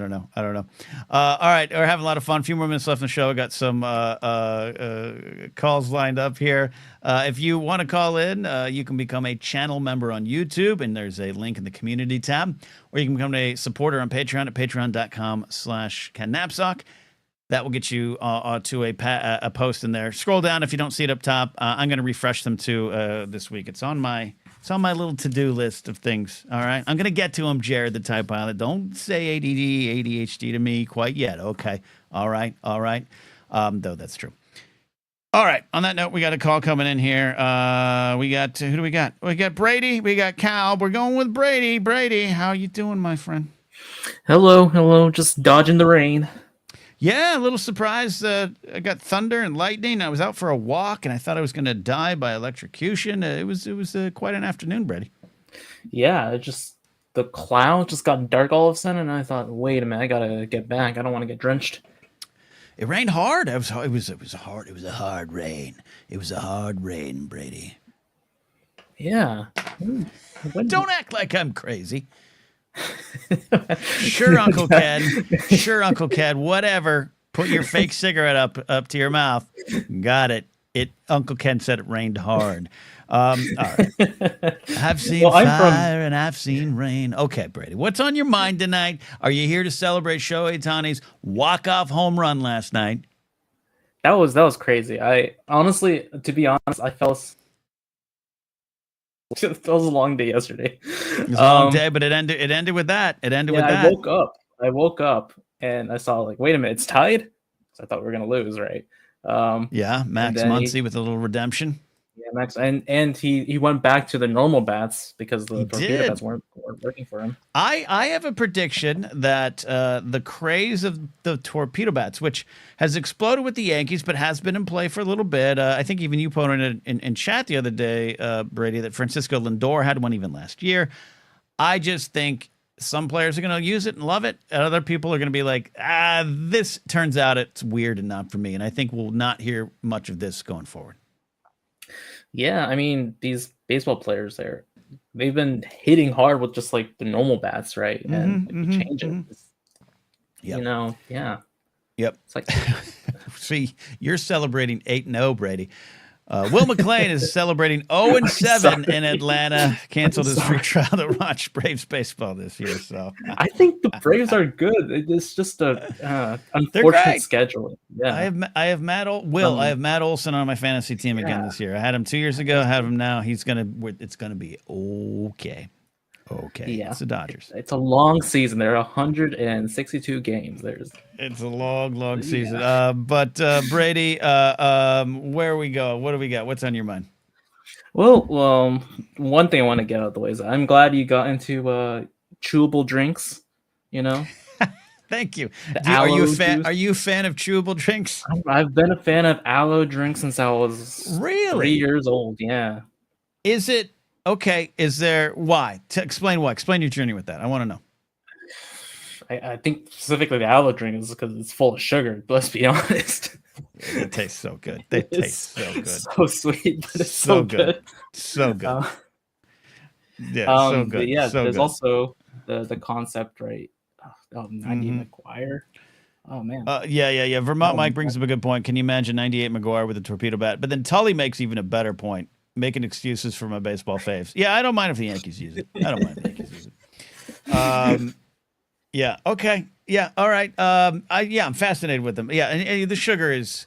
right, we're having a lot of fun. A few more minutes left in the show. I got some calls lined up here. If you want to call in, you can become a channel member on YouTube, and there's a link in the community tab, or you can become a supporter on Patreon at patreon.com/KenNapzok. That will get you to a post in there. Scroll down if you don't see it up top. I'm going to refresh them too this week. It's on my little to-do list of things. All right, I'm going to get to them, Jared the Type Pilot. Don't say ADD, ADHD to me quite yet. Okay, all right. Though that's true. All right. On that note, we got a call coming in here. We got who do we got? We got Brady. We got Cal. We're going with Brady. Brady, how you doing, my friend? Hello. Just dodging the rain. Yeah, a little surprised. I got thunder and lightning. I was out for a walk, and I thought I was going to die by electrocution. It was quite an afternoon, Brady. Yeah, the cloud just got dark all of a sudden, and I thought, wait a minute, I gotta get back. I don't want to get drenched. It rained hard. It was a hard rain. It was a hard rain, Brady. Yeah. Don't act like I'm crazy. Sure, Uncle Ken. Whatever. Put your fake cigarette up to your mouth. Got it. Uncle Ken said it rained hard. All right. I've seen fire and I've seen rain. Okay, Brady. What's on your mind tonight? Are you here to celebrate Shohei Ohtani's walk-off home run last night? That was crazy. I honestly, to be honest, I felt. It was a long day yesterday. It was a long day, but it ended with that. I woke up and I saw, like, wait a minute, it's tied. So I thought we were gonna lose, right? Max Muncy with a little redemption. Yeah, Max, and he went back to the normal bats because the torpedo bats weren't working for him. I have a prediction that the craze of the torpedo bats, which has exploded with the Yankees, but has been in play for a little bit. I think even you put it in chat the other day, Brady, that Francisco Lindor had one even last year. I just think some players are going to use it and love it, and other people are going to be like, this turns out it's weird and not for me. And I think we'll not hear much of this going forward. Yeah, I mean, these baseball players they've been hitting hard with just like the normal bats, right? And if you change it, yeah. Yep. It's like, see, you're celebrating 8-0, Brady. Will McClain is celebrating 0-7 in Atlanta. Canceled his free trial to watch Braves baseball this year. So I think the Braves are good. It's just a unfortunate schedule. Yeah, I have Matt Olson on my fantasy team again this year. I had him 2 years ago. I have him now. It's gonna be okay. Okay. Yeah. It's the Dodgers. It's a long season. There are 162 games. It's a long season. But Brady, where we go? What do we got? What's on your mind? Well, one thing I want to get out of the way is I'm glad you got into chewable drinks. Thank you. The Are you a aloe fan? juice. Are you a fan of chewable drinks? I've been a fan of aloe drinks since I was Really? 3 years old. Yeah. Is it okay? Is there why? Explain why. Explain your journey with that. I want to know. I think specifically the aloe drink is because it's full of sugar. Let's be honest. It tastes so good. They taste so good. So sweet, but it's so good. So good. Uh, Yeah, so But good. yeah, so there's good. also the concept, right? 98 McGuire. Oh man. Yeah. Vermont Oh, Mike brings up a good point. Can you imagine 98 McGuire with a torpedo bat? But then Tully makes even a better point, making excuses for my baseball faves. Yeah, I don't mind if the Yankees use it. I don't mind if the Yankees use it. Yeah. Okay. Yeah. All right. I'm fascinated with them. Yeah, and the sugar is.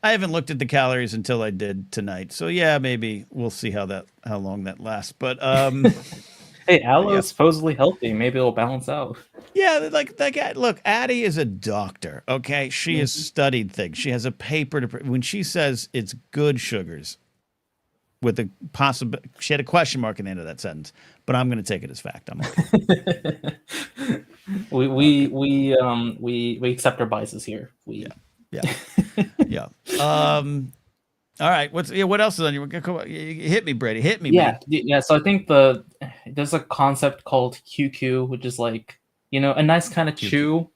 I haven't looked at the calories until I did tonight. So yeah, maybe we'll see how long that lasts. But Hey, aloe is supposedly healthy. Maybe it'll balance out. yeah, like look, Addie is a doctor. Okay, she has studied things. She has a paper to when she says it's good sugars. With a possible, she had a question mark in the end of that sentence, but I'm going to take it as fact. I'm okay. We accept our biases here. Yeah. All right. What else is on your? Hit me, Brady. Hit me. Yeah, man. yeah. So I think there's a concept called QQ, which is like a nice kind of chew.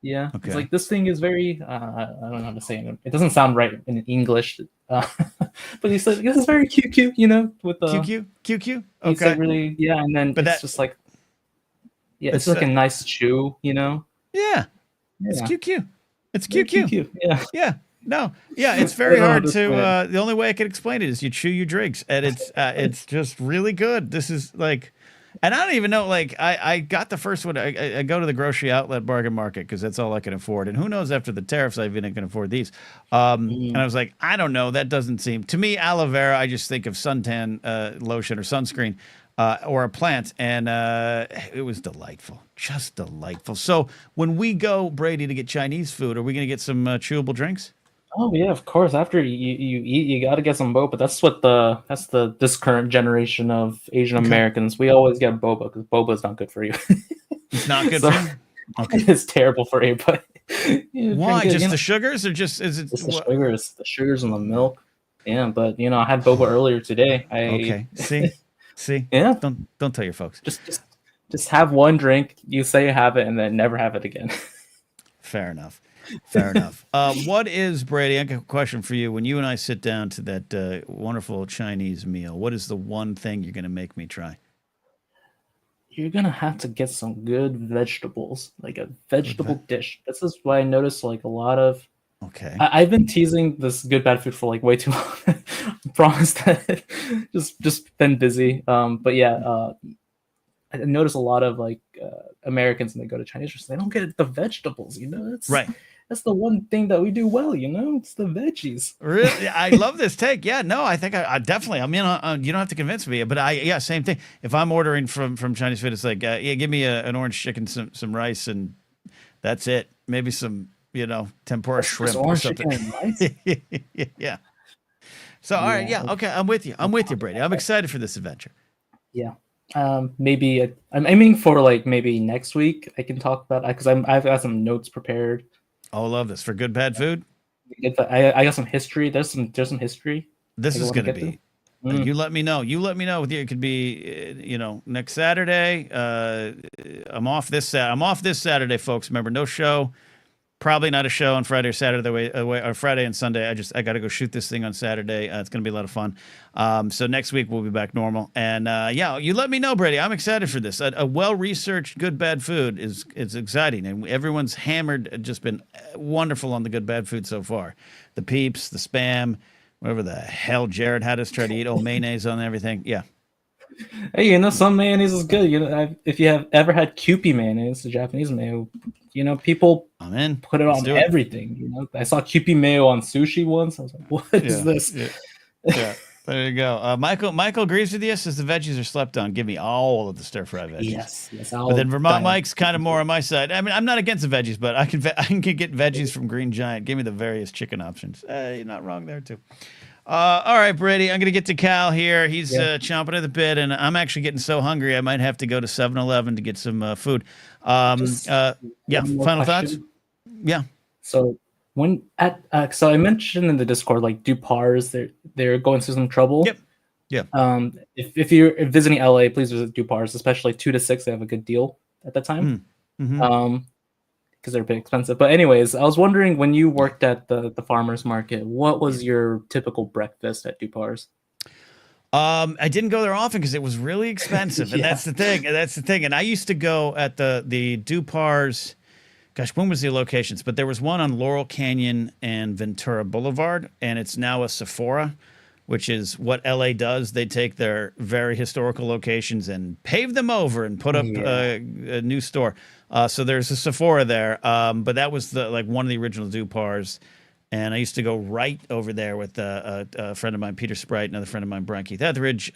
Yeah, Okay. It's like this thing is very. I don't know how to say it. It doesn't sound right in English, but he said this is very QQ. With the QQ. It's Okay. like really, and then But it's just like, it's like a nice chew. Yeah. It's QQ. It's Very QQ. Yeah. Yeah. No. Yeah. It's very I don't know how hard to to. explain it. The only way I can explain it is you chew your drinks, and it's just really good. This is like, and I don't even know. Like I got the first one. I go to the grocery outlet bargain market because that's all I can afford, and who knows after the tariffs I even can afford these. And I was like, I don't know. That doesn't seem to me aloe vera. I just think of suntan lotion or sunscreen. Or a plant, and it was delightful, just delightful. So when we go, Brady, to get Chinese food, are we going to get some chewable drinks? Oh yeah, of course. After you eat, you got to get some boba. That's this current generation of Asian Americans. We always get boba because boba is not good for you. It's not good So- for you? Okay. It's terrible for you, but Why? drink it, Just the sugars, or just is it? It's the sugars and the milk. Yeah, but I had boba earlier today. Okay. See. Yeah. Don't tell your folks. Just have one drink. You say you have it, and then never have it again. Fair enough. What is, Brady? I got a question for you. When you and I sit down to that wonderful Chinese meal, what is the one thing you're going to make me try? You're gonna have to get some good vegetables, like a vegetable dish. This is why I noticed like a lot of. Okay. I've been teasing this good bad food for like way too long. I promise that just been busy. But yeah, I notice a lot of like Americans when they go to Chinese restaurants, they don't get the vegetables. It's Right. That's the one thing that we do well. It's the veggies. Really, I love this take. Yeah, no, I think I definitely. I mean, you don't have to convince me, but same thing. If I'm ordering from Chinese food, it's like, give me an orange chicken, some rice, and that's it. Maybe some, tempura shrimp or Orange something. chicken and rice? Yeah. So all right, yeah, okay, I'm with you, Brady. I'm excited for this adventure. Yeah. Maybe I'm aiming for like maybe next week. I can talk about because I've got some notes prepared. Oh, I love this for good bad food. I got some history. There's some history. This is going to be. Mm. You let me know. With you. It could be, next Saturday. I'm off this Saturday, folks. Remember, no show. Probably not a show on Friday or Saturday. On Friday and Sunday, I got to go shoot this thing on Saturday. It's going to be a lot of fun. So next week we'll be back normal. And you let me know, Brady. I'm excited for this. A well-researched good bad food is exciting, and everyone's hammered. Just been wonderful on the good bad food so far. The peeps, the spam, whatever the hell Jared had us try to eat. Oh, mayonnaise on everything. Yeah. Hey, some mayonnaise is good. If you have ever had Kewpie mayonnaise, the Japanese mayo, people I'm in. put it Let's on do it. everything. I saw Kewpie mayo on sushi once. I was like, what is this? Yeah. There you go. Michael agrees with you. Says the veggies are slept on. Give me all of the stir fry veggies. Yes. But then Vermont Mike's kind of more on my side. I mean, I'm not against the veggies, but I can get veggies from Green Giant. Give me the various chicken options. You're not wrong there too. All right, Brady, I'm going to get to Cal here. He's Yeah. chomping at the bit, and I'm actually getting so hungry I might have to go to 7-Eleven to get some food. Just Yeah, one more final question. thoughts? Yeah. So when at so I mentioned in the Discord like Dupar's they're going through some trouble. Yep. Yeah. If you're visiting LA, please visit Dupar's, especially 2 to 6. They have a good deal at that time. Mhm. Because they're a bit expensive. But anyways, I was wondering when you worked at the farmers market, what was your typical breakfast at Dupar's? I didn't go there often because it was really expensive, and Yeah. that's the thing. That's the thing. And I used to go at the Dupar's. Gosh, when was the locations? But there was one on Laurel Canyon and Ventura Boulevard, and it's now a Sephora, which is what LA does. They take their very historical locations and pave them over and put up a new store. So there's a Sephora there, but that was one of the original Dupar's. And I used to go right over there with a friend of mine, Peter Sprite, another friend of mine, Brian Keith Etheridge,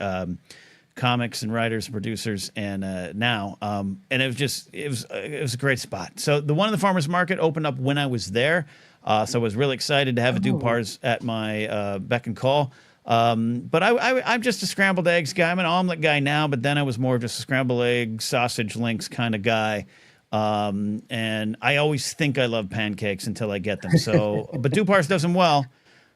comics and writers and producers, and now. And it was a great spot. So the one in the farmers market opened up when I was there. So I was really excited to have a Dupar's at my beck and call. But I'm just a scrambled eggs guy. I'm an omelet guy now, but then I was more of just a scrambled egg, sausage links kind of guy. And I always think I love pancakes until I get them. So, but Dupar's does them well.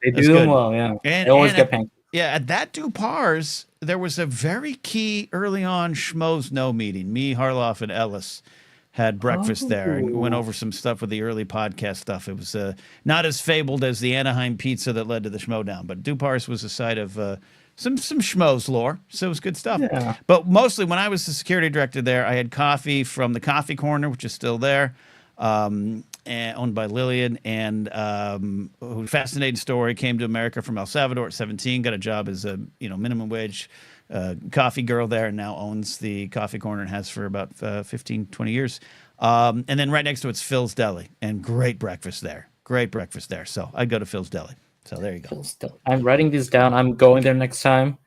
They That's do them good. well, yeah. And, They always and get pancakes. Yeah, at that Dupar's, there was a very key early on Schmoes No meeting. Me, Harloff, and Ellis had breakfast there and went over some stuff with the early podcast stuff. It was not as fabled as the Anaheim pizza that led to the Schmodown, but Dupar's was a site of some Schmoes lore, so it was good stuff. Yeah. But mostly when I was the security director there, I had coffee from the Coffee Corner, which is still there, and owned by Lillian, and who fascinating story, came to America from El Salvador at 17, got a job as a minimum wage coffee girl there, and now owns the Coffee Corner and has for about 15, 20 years. And then right next to it's Phil's Deli, and great breakfast there. So I'd go to Phil's Deli. So there you go. I'm writing these down. I'm going there next time.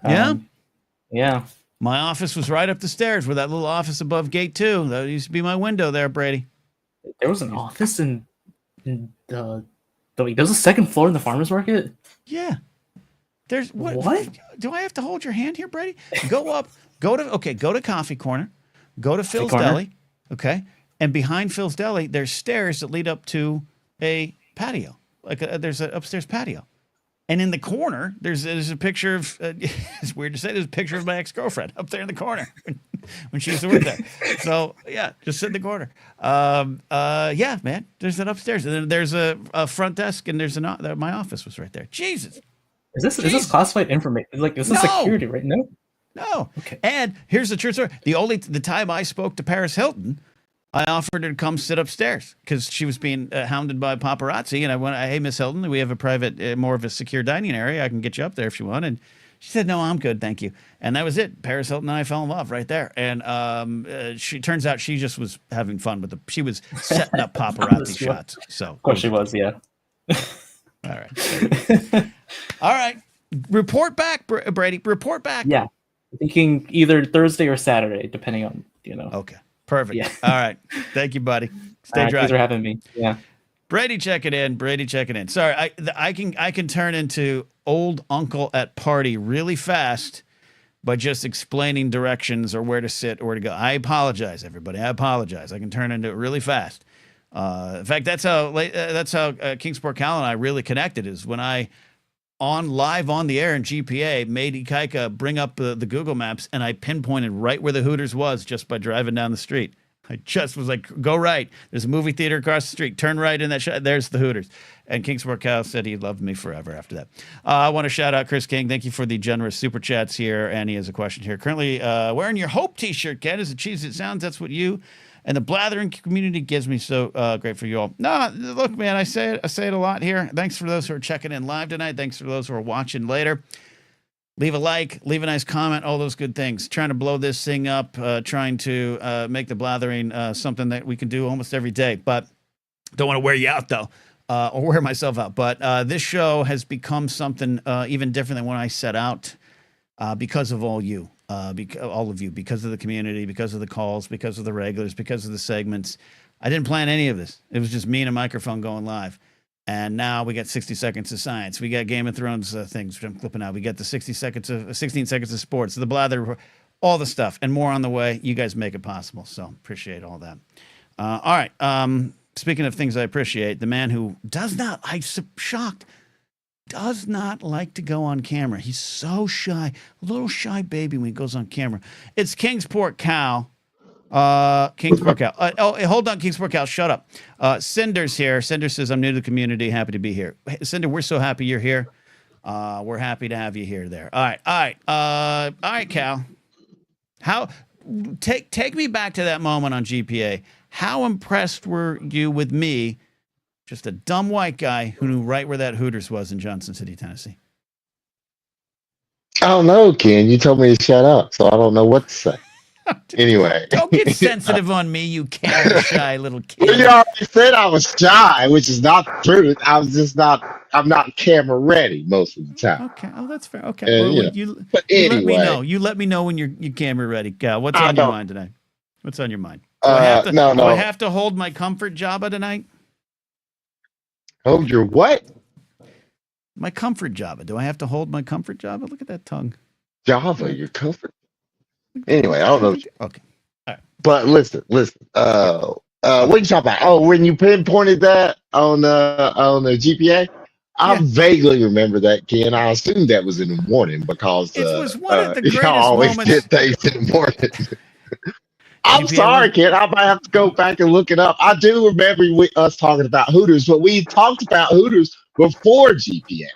Yeah. My office was right up the stairs with that little office above gate 2. That used to be my window there, Brady. There was an office in the there's a second floor in the farmers market. Yeah. There's What? Do I have to hold your hand here, Brady? Go up. Go to Coffee Corner. Go to Phil's Corner. Deli. Okay. And behind Phil's Deli, there's stairs that lead up to a patio. There's an upstairs patio. And in the corner, there's a picture of, it's weird to say, there's a picture of my ex-girlfriend up there in the corner when she used to work there. So, yeah, just sit in the corner. Yeah, man, there's an upstairs. And then there's a front desk, and my office was right there. Jesus. Is this classified information? Like, this is security, right? No. No. Okay. And here's the true story. The time I spoke to Paris Hilton, I offered her to come sit upstairs because she was being hounded by paparazzi. And I went, hey, Miss Hilton, we have a private, more of a secure dining area. I can get you up there if you want. And she said, no, I'm good. Thank you. And that was it. Paris Hilton and I fell in love right there. And she turns out she just was having fun she was setting up paparazzi shots. So Of course she was, yeah. All right. All right. Report back, Brady. Report back. Yeah. Thinking either Thursday or Saturday, depending on, Okay. Perfect. Yeah. All right. Thank you, buddy. Stay dry. Thanks for having me. Yeah. Brady checking in. Sorry, I can turn into old uncle at party really fast by just explaining directions or where to sit or where to go. I apologize, everybody. I apologize. I can turn into it really fast. In fact, that's how Kingsport Cal and I really connected, is when I live on the air in GPA made Ikaika bring up the Google Maps, and I pinpointed right where the Hooters was just by driving down the street. I just was like, go right. There's a movie theater across the street. Turn right in that there's the Hooters. And Kingsport Cal said he loved me forever after that. I want to shout out Chris King. Thank you for the generous super chats here. And he has a question here. Currently wearing your Hope t-shirt, Ken. As cheesy as it sounds, that's what you and the Blathering community gives me. So great for you all. No, look, man, I say it a lot here. Thanks for those who are checking in live tonight. Thanks for those who are watching later. Leave a like, leave a nice comment, all those good things. Trying to blow this thing up, trying to make the Blathering something that we can do almost every day. But don't want to wear you out, though, or wear myself out. But this show has become something even different than when I set out because of all you. All of you, because of the community, because of the calls, because of the regulars, because of the segments. I didn't plan any of this. It was just me and a microphone going live. And now we got 60 Seconds of Science. We got Game of Thrones things which I'm clipping out. We got the 16 Seconds of Sports, the Blather Report, all the stuff, and more on the way. You guys make it possible, so appreciate all that. All right. Speaking of things I appreciate, the man who does not, I'm shocked, does not like to go on camera. He's so shy, a little shy baby when he goes on camera. It's Kingsport Cal. Kingsport Cal. Hold on, Kingsport Cal. Shut up. Cinder's here. Cinder says, I'm new to the community. Happy to be here. Hey, Cinder, we're so happy you're here. We're happy to have you here there. All right, Cal. Take me back to that moment on GPA. How impressed were you with me, just a dumb white guy who knew right where that Hooters was in Johnson City, Tennessee? I don't know, Ken. You told me to shut up, so I don't know what to say. Anyway. Don't get sensitive on me, you camera shy little kid. Well, you already said I was shy, which is not the truth. I'm not camera ready most of the time. Okay. Oh, that's fair. Okay. And, Well, but you anyway. let me know. You let me know when you're camera ready, Cal. What's on your mind tonight? What's on your mind? Do I have to hold my comfort Jabba tonight? Hold your what? My comfort Jabba. Do I have to hold my comfort Jabba? Look at that tongue. Java, your comfort. Anyway, I don't know. Okay. All right. But listen. What are you talking about? Oh, when you pinpointed that on the GPA, I vaguely remember that, Ken. I assumed that was in the morning because it was one of the greatest y'all always moments. did things in the morning. I'm sorry, Ken. I might have to go back and look it up. I do remember us talking about Hooters, but we talked about Hooters before GPA.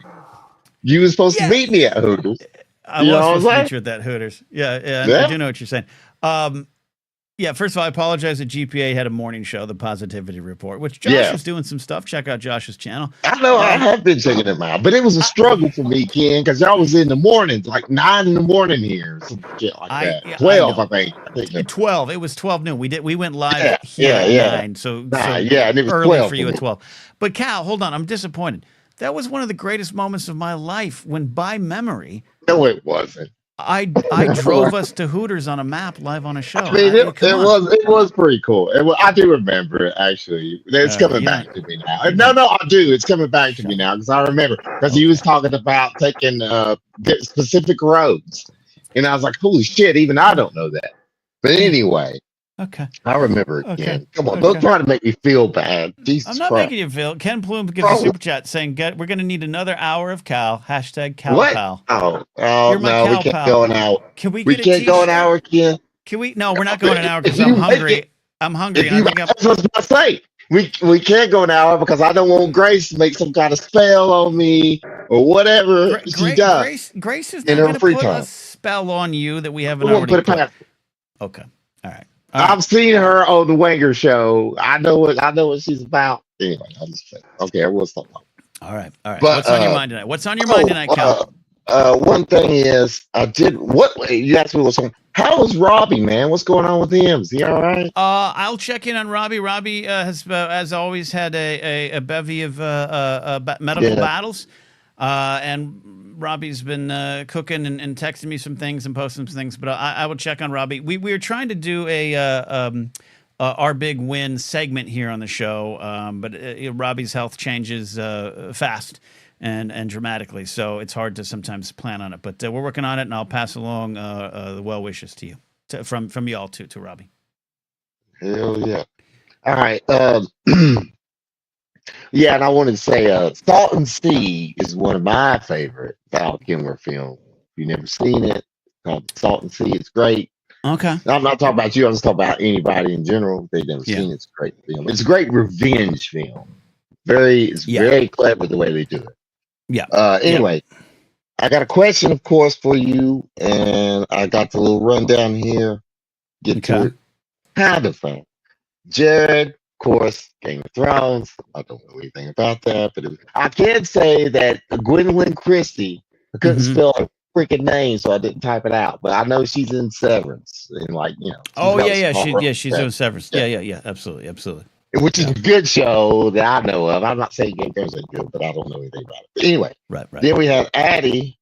You were supposed to meet me at Hooters. I was supposed to meet you at that Hooters. Yeah, I do know what you're saying. First of all, I apologize that GPA had a morning show, the Positivity Report, which Josh is doing some stuff. Check out Josh's channel. I know I have been checking them out, but it was a struggle for me, Ken, because y'all was in the mornings, like 9 in the morning here, some shit like that. 12, I think. 12. It was 12 noon. We went live at 9. So and it was early 12 for you at 12. But Cal, hold on, I'm disappointed. That was one of the greatest moments of my life when, by memory, no, it wasn't. I drove us to Hooters on a map live on a show. I mean, it was pretty cool. I do remember it, actually. It's coming back to me now. No, I do. It's coming back to me now because I remember because he was talking about taking specific roads, and I was like, "Holy shit!" Even I don't know that. But anyway, okay, I remember it. Okay. Come on, don't try to make me feel bad. Jesus I'm not Christ. making you feel. Ken Plume gives a super chat saying, "We're going to need another hour of Cal." #Cal What? Pal. Oh You're my no, Cal we can't pal. go an hour. Can we can't go an hour, Ken. Can we? No, we're not going an hour because I'm hungry. I'm hungry. That's what I was about to say. We can't go an hour because I don't want Grace to make some kind of spell on me or whatever she does. Grace is in not her going to free put time. a spell on you that we haven't We won't already put it past. Okay. All right. I've seen her on the Wanger show. I know what she's about. Anyway, I'll just say. Okay, I will stop. All right. But, what's on your mind tonight? What's on your mind tonight, Cal? One thing is, you asked me what's on. How is Robbie, man? What's going on with him? Is he all right? I'll check in on Robbie. Robbie has, as always, had a bevy of medical battles, and Robbie's been cooking and texting me some things and posting some things. But I will check on Robbie. We were trying to do our big win segment here on the show, but Robbie's health changes fast and dramatically, so it's hard to sometimes plan on it. But we're working on it, and I'll pass along the well wishes to you from y'all to Robbie. Hell yeah! All right. Yeah, and I wanted to say, Salt and Sea is one of my favorite Val Kilmer films. If you've never seen it, called Salt and Sea. It's great. Okay. I'm not talking about you. I'm just talking about anybody in general. If they've never seen it, it's a great film. It's a great revenge film. Very clever the way they do it. Yeah. Anyway, I got a question, of course, for you, and I got the little rundown here. Get to it. Kind of fun. Jared, of course, Game of Thrones. I don't know anything about that, but I can say that Gwendolyn Christie, I couldn't spell her freaking name, so I didn't type it out. But I know she's in Severance, and she's doing Severance. Yeah, absolutely. Which is a good show that I know of. I'm not saying Game of Thrones ain't good, but I don't know anything about it. But anyway, right. Then we have Addie.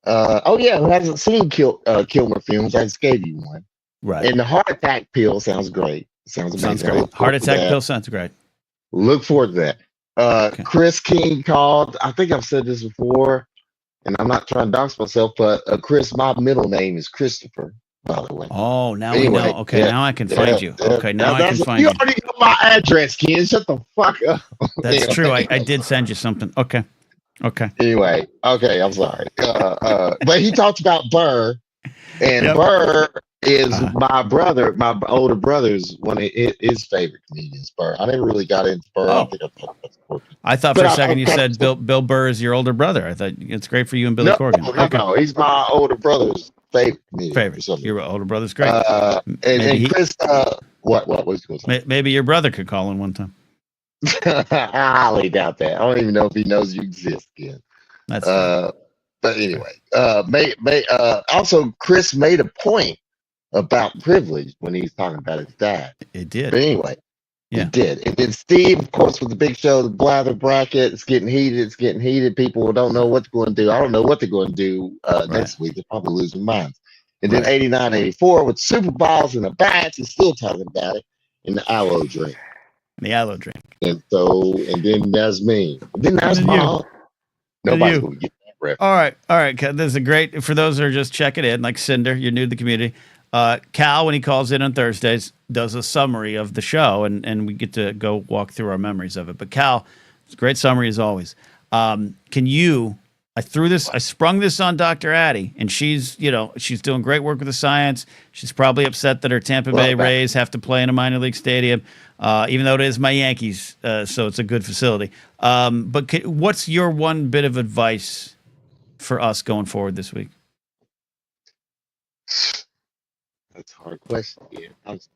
Who hasn't seen Kilmer films? I just gave you one. Right. And the heart attack pill sounds great. Sounds amazing. Great. Heart attack pill sounds great. Look forward to that. Okay. Chris King called. I think I've said this before, and I'm not trying to dox myself, but Chris, my middle name is Christopher, by the way. Oh, now we Anyway, know. Okay, yeah, now I can find you. Okay, now I can find you you. already know my address, Ken. Shut the fuck up. That's Anyway. true. I did send you something. Okay. Anyway, okay, I'm sorry. But he talked about Burr, and Yep. Burr is my brother, my older brother's one of his favorite comedians. Burr. I never really got into Burr. Oh. I think I talked about before. I thought for a second you said Bill Burr is your older brother. I thought it's great for you and Billy Corgan. No, he's my older brother's favorite comedian. Favorite. Your older brother's great. And Chris, what was going on? Maybe your brother could call in one time. I highly doubt that. I don't even know if he knows you exist, Ken. That's but anyway, also Chris made a point about privilege when he's talking about his dad. It did. But anyway, Yeah. it did. And then Steve, of course, with the big show, the Blather bracket, it's getting heated. People don't know what they're going to do. I don't know what they're going to do next week. They're probably losing minds. And then 89, 84 with Super Balls and the bats, he's still talking about it in the aloe drink. The aloe drink. And then that's me. And then that's Mom. Nobody's going to get that reference. All right. This is a great, for those that are just checking in, like Cinder, you're new to the community. Cal, when he calls in on Thursdays, does a summary of the show, and we get to go walk through our memories of it. But Cal, it's a great summary as always. Can you, I sprung this on Dr. Addie, and she's doing great work with the science. She's probably upset that her Tampa Bay Rays have to play in a minor league stadium, even though it is my Yankees, so it's a good facility. But what's your one bit of advice for us going forward this week? That's a hard question. Yeah.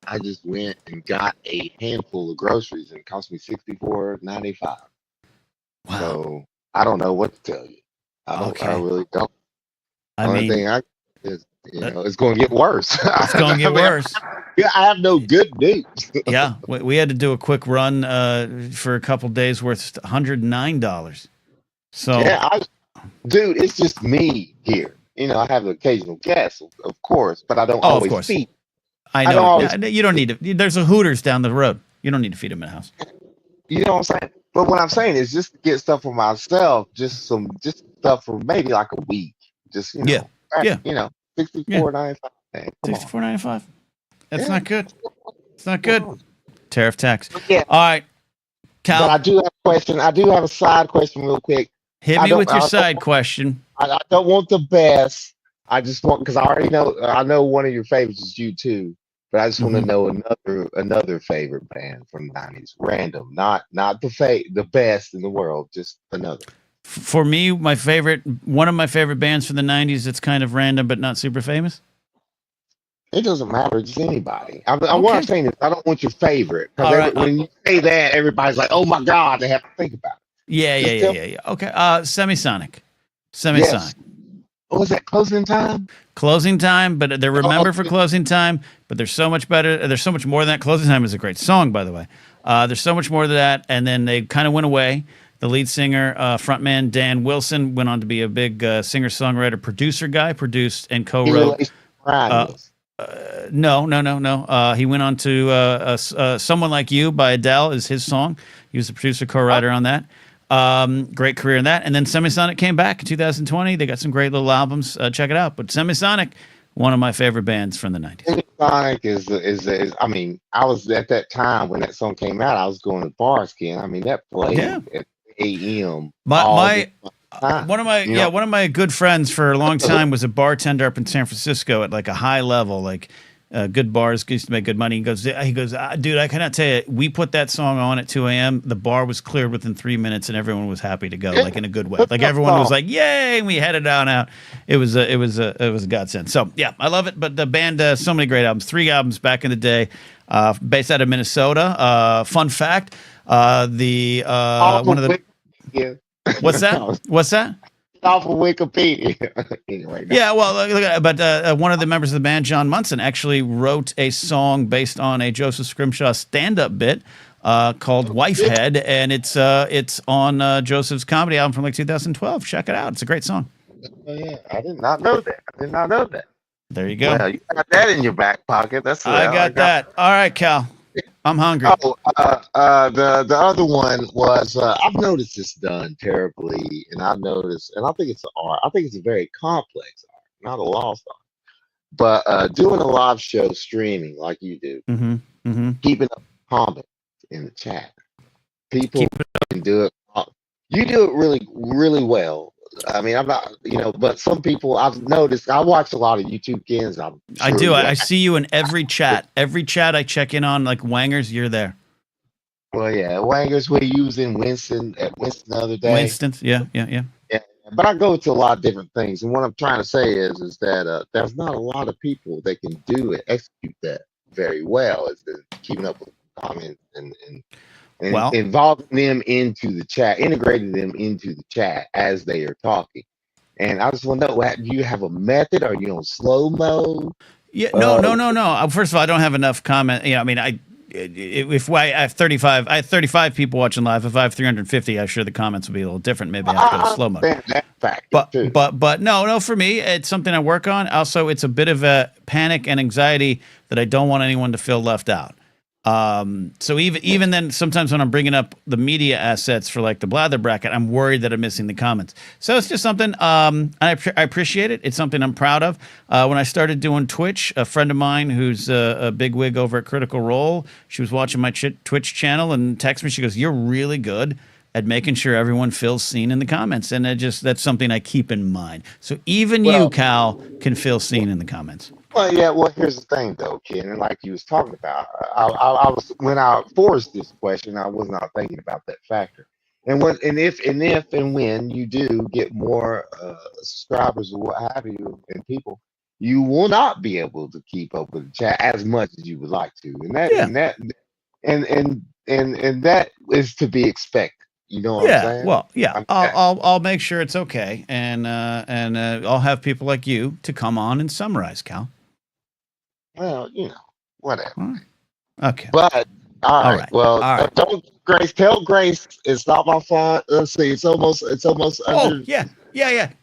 I just went and got a handful of groceries, and it cost me $64.95. Wow. So I don't know what to tell you. I really don't. Only thing is, it's going to get worse. It's going to get worse. Yeah, I have no good news. Yeah, we had to do a quick run for a couple days worth, $109. So yeah, dude, it's just me here. I have an occasional guest, of course, but I don't always feed. I know. You don't need to. There's a Hooters down the road. You don't need to feed them in a house. You know what I'm saying? But what I'm saying is just to get stuff for myself, just stuff for maybe like a week. Just $64.95. $64.95. That's not good. It's not good. Tariff tax. Yeah. All right, Cal. But I do have a question. I do have a side question, real quick. Hit me with your side question. I don't want the best. I just want, because I already know. I know one of your favorites is U2, but I just want to know another favorite band from the '90s. Random, not the best in the world, just another. For me, one of my favorite bands from the '90s. That's kind of random, but not super famous. It doesn't matter, just anybody. What I'm saying is, I don't want your favorite, because when you say that, everybody's like, "Oh my God," they have to think about it. Yeah. Okay. Semisonic. Yes. Oh, was that Closing Time? Closing Time, but they're remembered for Closing Time, but there's so much better. There's so much more than that. Closing Time is a great song, by the way. There's so much more than that, and then they kind of went away. The lead singer, frontman Dan Wilson, went on to be a big singer-songwriter, producer guy, produced and co-wrote. No. He went on to Someone Like You by Adele is his song. He was the producer, co-writer on that. Great career in that. And then Semisonic came back in 2020. They got some great little albums. Check it out. But Semisonic, one of my favorite bands from the 90s. Semisonic is I mean, I was at that time when that song came out, I was going to bars, Ken. I mean, that played at AM. One of my good friends for a long time was a bartender up in San Francisco at like a high level, like good bars, used to make good money. He goes, dude, I cannot tell you, we put that song on at 2 a.m. The bar was cleared within 3 minutes, and everyone was happy to go, like in a good way. Like everyone was like, "Yay!" And we headed on out. It was a godsend. So yeah, I love it. But the band, so many great albums, 3 albums back in the day, based out of Minnesota. Fun fact, one of the what's that? What's that? Off of Wikipedia. Anyway, yeah, well, but one of the members of the band, John Munson, actually wrote a song based on a Joseph Scrimshaw stand-up bit called Wifehead, and it's on Joseph's comedy album from like 2012. Check it out. It's a great song. Oh, yeah, I did not know that. There you go. Well, you got that in your back pocket. I got that. All right, Cal. I'm hungry. Oh, the other one was I've noticed this done terribly, and I've noticed, and I think it's an art. I think it's a very complex art, not a lost art. But doing a live show streaming like you do, Mm-hmm. Mm-hmm. keeping up comments in the chat. People can do it. You do it really, really well. I mean, I'm not, but some people I've noticed. I watch a lot of YouTube kids. I do. I see you in every chat. Every chat I check in on, like Wangers, you're there. Well, yeah, Wangers we're using Winston the other day. Winston, yeah. Yeah, but I go to a lot of different things, and what I'm trying to say is that there's not a lot of people that can do it, execute that very well. Is keeping up with comments and involving them into the chat, integrating them into the chat as they are talking. And I just want to know, do you have a method? Are you on slow mode? Yeah, no. First of all, I don't have enough comment. I mean, I have 35 people watching live. If I have 350, I'm sure the comments will be a little different. Maybe I have to go to slow mode. That factor too. But no, for me, it's something I work on. Also, it's a bit of a panic and anxiety that I don't want anyone to feel left out. So even then, sometimes when I'm bringing up the media assets for like the Blather bracket, I'm worried that I'm missing the comments. So it's just something, I appreciate it. It's something I'm proud of. When I started doing Twitch, a friend of mine who's a big wig over at Critical Role, she was watching my Twitch channel and texted me. She goes, "You're really good at making sure everyone feels seen in the comments." And that's something I keep in mind. So even you, Cal, can feel seen in the comments. Well, yeah. Well, here's the thing, though, Ken, and like you was talking about, I was when I forced this question, I was not thinking about that factor. And if and when you do get more subscribers or what have you, and people, you will not be able to keep up with the chat as much as you would like to, and that is to be expected. You know what I'm saying? Well, yeah. I'll make sure it's okay, and I'll have people like you to come on and summarize, Cal. Well, whatever. Okay. But all right. Well, all right. Don't tell Grace it's not my fault. Let's see. It's almost. Oh yeah.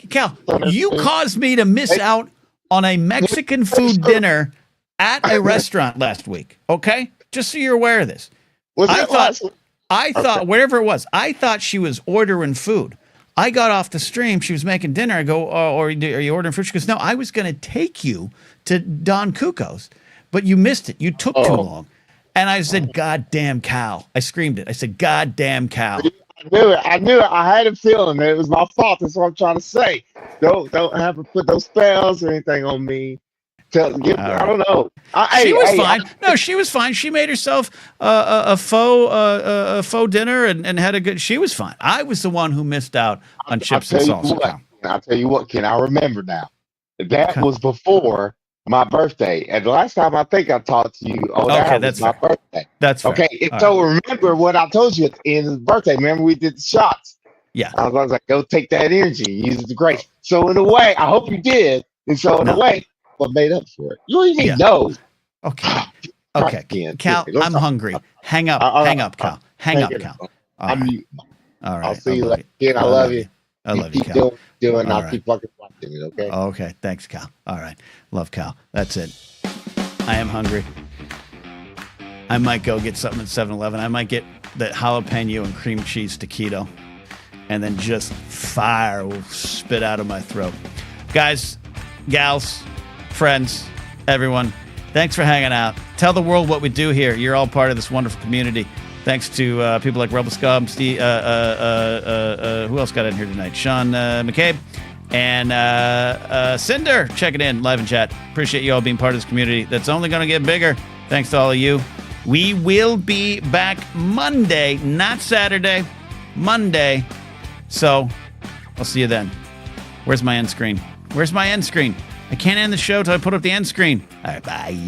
Cal, you caused me to miss out on a Mexican food dinner at a restaurant last week. Okay, just so you're aware of this. I thought whatever it was, I thought she was ordering food. I got off the stream. She was making dinner. I go, are you ordering food? She goes, no, I was going to take you to Don Cuco's, but you missed it. You took too long. And I said, God damn Cal. I screamed it. I said, God damn Cal. I knew it. I had a feeling that it was my fault. That's what I'm trying to say. Don't have to put those spells or anything on me. I don't know. She was fine. No, she was fine. She made herself a faux dinner and had a good. She was fine. I was the one who missed out on chips and salsa. I'll tell you what, Ken. I remember now. That was before my birthday. And the last time I think I talked to you, that's my birthday. That's fair. Okay. So remember what I told you at the end of the birthday. Remember we did the shots. Yeah. I was like, go take that energy and use it to grace. So in a way, I hope you did. And so in a way, what made up for it? You don't even know. Okay. Cal, I'm hungry. Hang up, Cal. Hang up, Cal. All right. All right. I'll see you later. Ken, I love you. I love you, Cal. I'll keep fucking watching it, okay? Okay. Thanks, Cal. All right. Love Cal. That's it. I am hungry. I might go get something at 7-Eleven. I might get that jalapeno and cream cheese taquito, and then just fire will spit out of my throat. Guys, gals, friends, everyone, thanks for hanging out. Tell the world what we do here. You're all part of this wonderful community. Thanks to people like Rebel Scum, Steve, who else got in here tonight? Sean McCabe and Cinder checking in live in chat. Appreciate you all being part of this community. That's only going to get bigger. Thanks to all of you. We will be back Monday, not Saturday, Monday. So I'll see you then. Where's my end screen? I can't end the show till I put up the end screen. All right, bye.